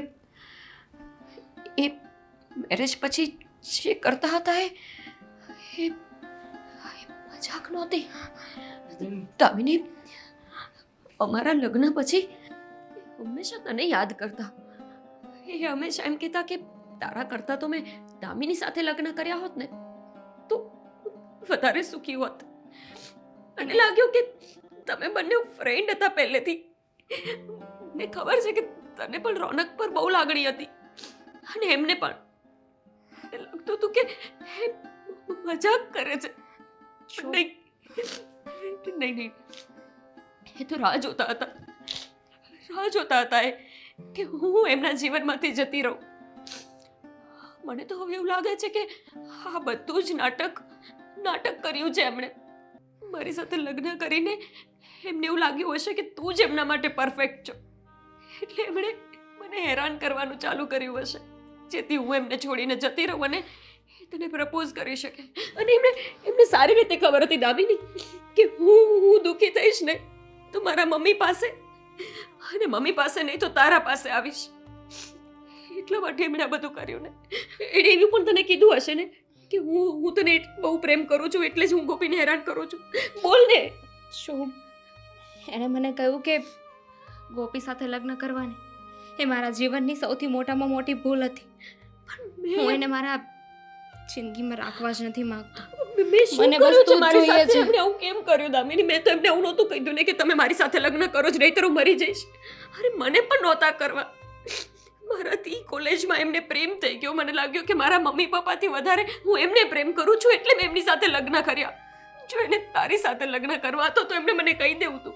એ મેરેજ પછી જે કરતા હતા એ મજાક નહોતી. દામિની, અમારા લગ્ન પછી હંમેશા તને યાદ કરતા. એ હંમેશા એમ કહેતા કે તારા કરતાં તો મેં દામિની સાથે લગ્ન કર્યા હોત ને તો વધારે સુખી હોત. મને લાગ્યું કે તમે બંને ફ્રેન્ડ હતા પહેલેથી. મને ખબર છે કે તને પણ રોનક પર બહુ લાગણી હતી અને એમને પણ. મને લાગતું હતું કે એ મજાક કરે છે. નહીં, એ તો રાહ જોતા હતા કે હું એમના જીવનમાંથી જતી રહું. મને તો હવે એવું લાગે છે કે આ બધું જ નાટક કર્યું છે એમણે. મારી સાથે લગ્ન કરીને એમને એવું લાગ્યું હશે કે તું જ એમના માટે પરફેક્ટ છો, એટલે એમણે મને હેરાન કરવાનું ચાલુ કર્યું હશે, જેથી હું એમને છોડીને જતી રહું અને તને પ્રપોઝ કરી શકે. અને એમને સારી રીતે ખબર હતી દામિની કે હું દુઃખી થઈશ ને તો મારા મમ્મી પાસે, અને મમ્મી પાસે નહીં તો તારા પાસે આવીશ. એટલા માટે એમણે આ બધું કર્યું ને. એણે એવું પણ તને કીધું હશે ને કે હું તને બહુ પ્રેમ કરું છું એટલે જ હું ગોપીને હેરાન કરું છું. બોલ ને.
શું? એણે મને કહ્યું કે ગોપી સાથે લગ્ન કરવાની એ મારા જીવનની સૌથી મોટામાં મોટી ભૂલ હતી. હું એને મારા જિંદગીમાં રાખવા જ નથી માંગતો.
મને બસ તું મારી સાથે એમને આવું કેમ કર્યું દામિની? મેં તો એમને આવું નહોતું કહ્યું ને કે તમે મારી સાથે લગ્ન કરો જ, નહીંતર હું મરી જઈશ. અરે મને પણ નહોતા કરવા. મારાથી કોલેજમાં એમને પ્રેમ થઈ ગયો. મને લાગ્યું કે મારા મમ્મી પપ્પાથી વધારે હું એમને પ્રેમ કરું છું એટલે મેં એમની સાથે લગ્ન કર્યા. જો એને તારી સાથે લગ્ન કરવા હતો તો એમને મને કહી દેવું તું.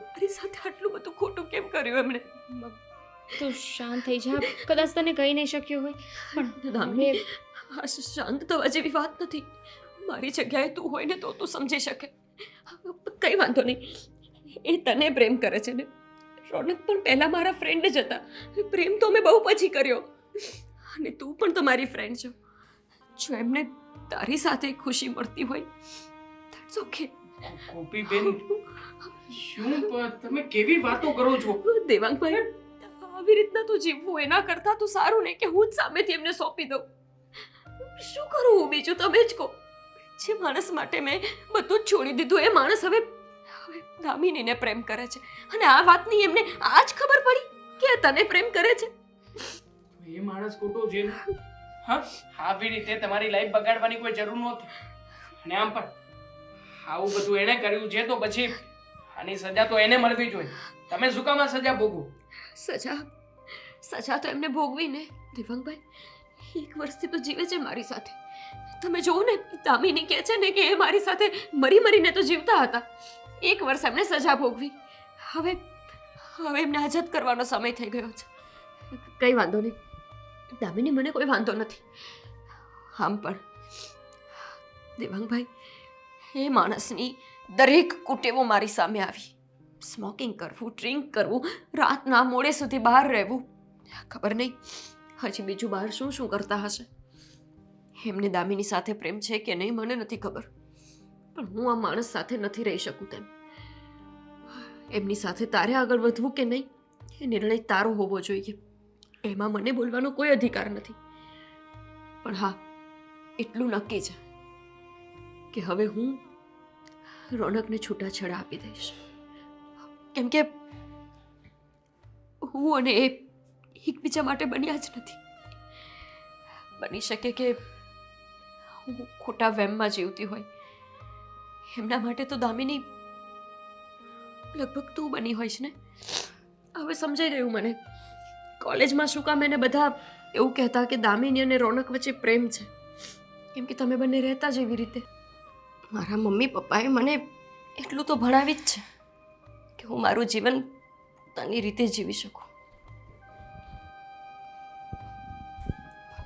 મારી સાથે આટલું બધું ખોટું કેમ કર્યું એમણે?
તું શાંત થઈ જા. કદાચ તને કહી નહીં શક્યો હોય, પણ
દામિની, આ શાંત થવા જેવી વાત નથી. મારી જગ્યાએ તું હોય ને તો તું સમજી શકે. કંઈ વાંધો નહીં. એ તને પ્રેમ કરે છે ને. રોનક પણ પહેલા મારા ફ્રેન્ડ જ હતા. પ્રેમ તો મેં બહુ પછી કર્યો. અને તું પણ તો મારી ફ્રેન્ડ છો. જો એમને તારી સાથે ખુશી મળતી હોય ધેટ્સ ઓકે.
ગોપીબેન, શું તમે કેવી વાતો કરો છો?
દેવાંગભાઈ, આવી રીતના તું જીવવું એના કરતાં તો સારું ને કે હું જ સામેથી એમને સોંપી દઉં. શું કરું હું બીજું? તમે જ કહો. જે માણસ માટે મેં બધું જ છોડી દીધું એ માણસ હવે દામિનીને પ્રેમ કરે છે અને આ વાતની એમને આજ ખબર પડી કે તને પ્રેમ કરે છે.
એ માણસ ખોટો છે ને. હા, આવી રીતે તમારી લાઈફ બગાડવાની કોઈ જરૂર નહોતી. અને આમ પણ આવું બધું એણે કર્યું છે તો પછી આની સજા તો એને મળવી જોઈએ. તમે શું કામ આ સજા ભોગવો?
સજા તો એમને ભોગવી ને દેવાંગભાઈ. 1 વર્ષથી તો જીવે છે મારી સાથે. તમે જોવો ને, દામિની કહે છે ને કે એ મારી સાથે મરીને તો જીવતા હતા. 1 વર્ષ એમને સજા ભોગવી. હવે એમને આઝાદ કરવાનો સમય થઈ ગયો છે. કંઈ વાંધો નહીં દામિની, મને કોઈ વાંધો નથી. આમ પણ દેવાંગભાઈ, એ માણસની દરેક કુટેવો મારી સામે આવી. સ્મોકિંગ કરવું, ડ્રિંક કરવું, રાતના મોડે સુધી બહાર રહેવું. ખબર નહીં હજી બીજું બહાર શું કરતા હશે. એમને દામિની સાથે પ્રેમ છે કે નહીં મને નથી ખબર, પણ હું આ માણસ સાથે નથી રહી શકું તેમ. એમની સાથે તારે આગળ વધવું કે નહીં એ નિર્ણય તારો હોવો જોઈએ. એમાં મને બોલવાનો કોઈ અધિકાર નથી. પણ હા, એટલું નક્કી છે કે હવે હું રોનકને છૂટાછેડા આપી દઈશ. કેમ કે હું અને એ એકબીજા માટે બન્યા જ નથી. બની શકે કે હું ખોટા વહેમમાં જીવતી હોય. એમના માટે તો દામિની લગભગ તું બની હોઈશ ને. હવે સમજાઈ ગયું મને કોલેજમાં શું કામ એને બધા એવું કહેતા કે દામિની અને રોનક વચ્ચે પ્રેમ છે, કેમ કે તમે બંને રહેતા જ એવી રીતે. મારા મમ્મી પપ્પાએ મને એટલું તો ભણાવી જ છે કે હું મારું જીવન પોતાની રીતે જીવી શકું.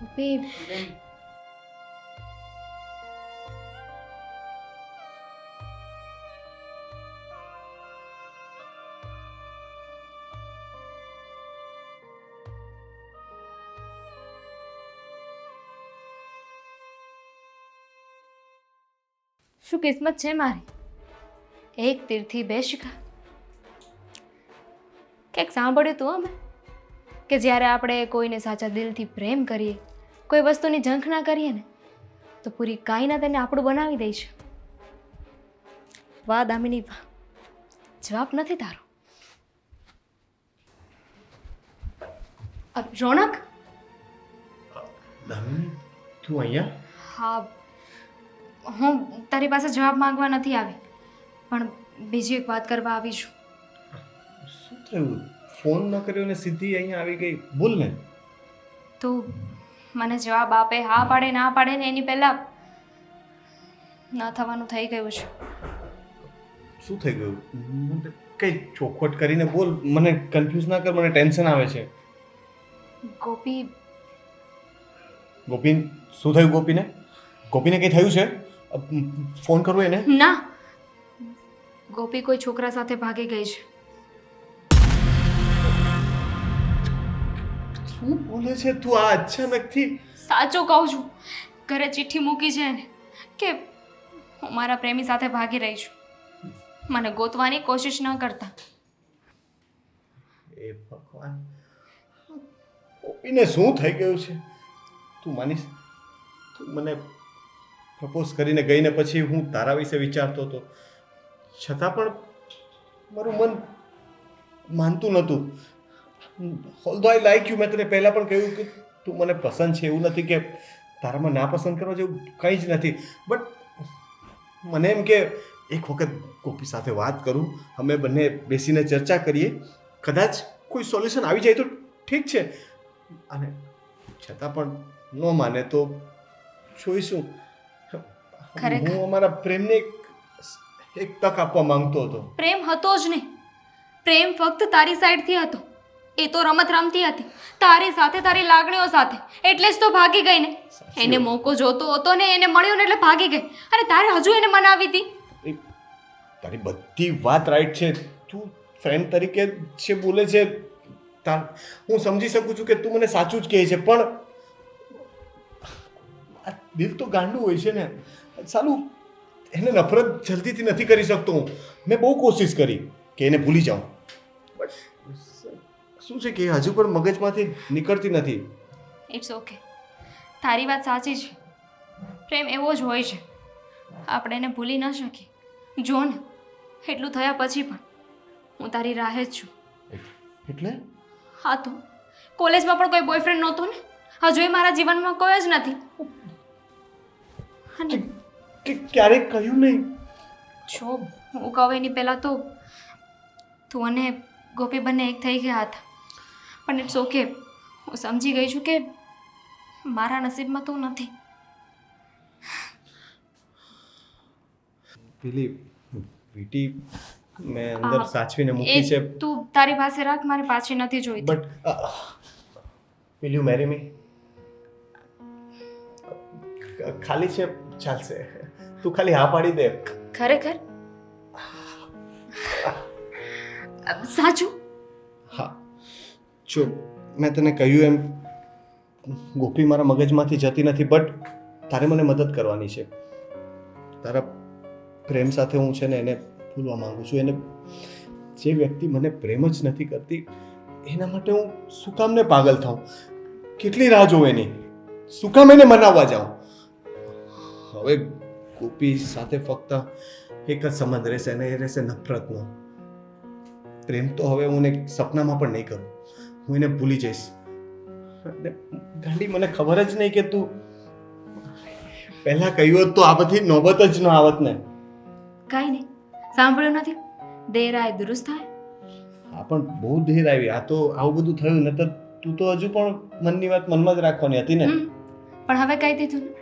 ગોપી, શું કિસ્મત છે મારી? એક તીરથી બે શિકાર. કંઈક સાંભળ્યું તું અમે કે જ્યારે આપણે કોઈને સાચા દિલથી પ્રેમ કરીએ, કોઈ વસ્તુની ઝંખના કરીએ ને, તો પૂરી કાયનાત એને આપણું બનાવી દે છે. વાહ દામિની વાહ, જવાબ નથી તારો. રોનક,
દામિની તું અહીંયા?
હા, હું તારી પાસે જવાબ માંગવા નથી આવી, પણ બીજી એક વાત કરવા આવી છું.
શું થયું? ફોન ન કર્યો ને સીધી અહીંયા આવી ગઈ? બોલ ને.
તું મને જવાબ આપે, હા પાડે ના પાડે ને એની પહેલા ના થવાનું થઈ ગયું છે.
શું થઈ ગયું? કઈ ચોખવટ કરીને બોલ, મને કન્ફ્યુઝ ના કર, મને ટેન્શન આવે છે.
ગોપી,
ગોપીન શું થયું? ગોપીને કઈ થયું છે? ફોન કરવો એને?
ના, ગોપી કોઈ છોકરા સાથે ભાગી ગઈ છે.
શું બોલે છે તું? આ અચાનકથી?
સાચું કહું છું. ઘરે ચિઠ્ઠી મૂકી છે એને કે હું મારા પ્રેમી સાથે ભાગી રહી છું. મને ગોતવાની કોશિશ ન કરતા.
એ ભગવાન, ગોપીને શું થઈ ગયું છે? તું માનીશ, તું મને પ્રપોઝ કરીને ગઈ ને પછી હું તારા વિશે વિચારતો હતો, છતાં પણ મારું મન માનતું નહોતું. ઓલ્ધો આઈ લાઈક યુ, મેં તને પહેલાં પણ કહ્યું કે તું મને પસંદ છે, એવું નથી કે તારામાં ના પસંદ કરવા જેવું કંઈ જ નથી. બટ મને એમ કે એક વખત ગોપી સાથે વાત કરું, અમે બંને બેસીને ચર્ચા કરીએ, કદાચ કોઈ સોલ્યુશન આવી જાય તો ઠીક છે, અને છતાં પણ ન માને તો જોઈશું.
ખરેખર?
હું અમારા પ્રેમને એક તક આપવા માંગતો હતો.
પ્રેમ હતો જ નહીં. પ્રેમ ફક્ત તારી સાઈડથી હતો. એ તો રમત રમતી હતી તારી સાથે, તારી લાગણીઓ સાથે, એટલે જ તો ભાગી ગઈ ને. એને મોકો જોતો હતો ને એને મળ્યો ને એટલે ભાગી ગઈ. અને તારે હજુ એને મનાવી હતી.
તારી બધી વાત રાઈટ છે, તું ફ્રેન્ડ તરીકે જે બોલે છે હું સમજી શકું છું કે તું મને સાચું જ કહે છે, પણ આ દિલ તો ગાંડું હોય છે ને. સાલું એને નફરત જલ્દીથી નથી કરી શકતો હું. મેં બહુ કોશિશ કરી કે એને ભૂલી જાઉં, બટ શું છે કે હજુ પણ મગજમાંથી નીકળતી નથી.
ઇટ્સ ઓકે, તારી વાત સાચી છે. પ્રેમ એવો જ હોય છે, આપણે એને ભૂલી ન શકીએ. જો ને, એટલું થયા પછી પણ હું તારી રાહે જ છું.
એટલે?
હા, તો કોલેજમાં પણ કોઈ બોયફ્રેન્ડ નહોતો ને, હજુ એ મારા જીવનમાં કોઈ જ નથી. અને
કે ક્યારેક કહ્યું નહીં?
જો હું કહું એની પહેલાં તો તું અને ગોપી બંને એક થઈ ગયા હતા, પણ ઇટ્સ ઓકે. હું સમજી ગઈ છું કે મારા નસીબમાં તું નથી.
પેલી વીટી મેં અંદર સાચવીને મૂકી છે.
તું તારી પાસે રાખ, મારે પાછી નથી જોઈતી.
બટ વિલ યુ મેરી મી? ખાલી છે, ચાલશે. તું ખાલી હા પાડી દે.
ખરેખર? સાચું?
હા. જો મેં તને કહ્યું એમ ગોપી મારા મગજમાંથી જતી નથી, બટ તારે મને મદદ કરવાની છે. તારા પ્રેમ સાથે હું છે ને એને ભૂલવા માંગુ છું. એને જે વ્યક્તિ મને પ્રેમ જ નથી કરતી એના માટે હું શું કામ ને પાગલ થાઉં? કેટલી રાહ જોઉં એની? શું કામ એને મનાવવા જાઉં? હવે ગોપી સાથે ફક્ત એક જ સંબંધ રહેશે અને એ રહેશે નફરતનો. પ્રેમ તો હવે હું એને સપનામાં પણ નહીં કરું. હું એને ભૂલી જઈશ. ગાંડી, મને ખબર જ નહીં કે તું પહેલા કહ્યું હોત તો આ બધી નોબત જ ન આવત ને.
કાંઈ નહીં, સાંભળ્યું નથી? દેર આય દુરુસ્ત થાય.
હા, પણ બહુ દેર આવી. આ તો આવું બધું થયું, નતર તું તો હજુ પણ મનની વાત મનમાં જ રાખવાની હતી ને
પણ હવે કહી દીધું ને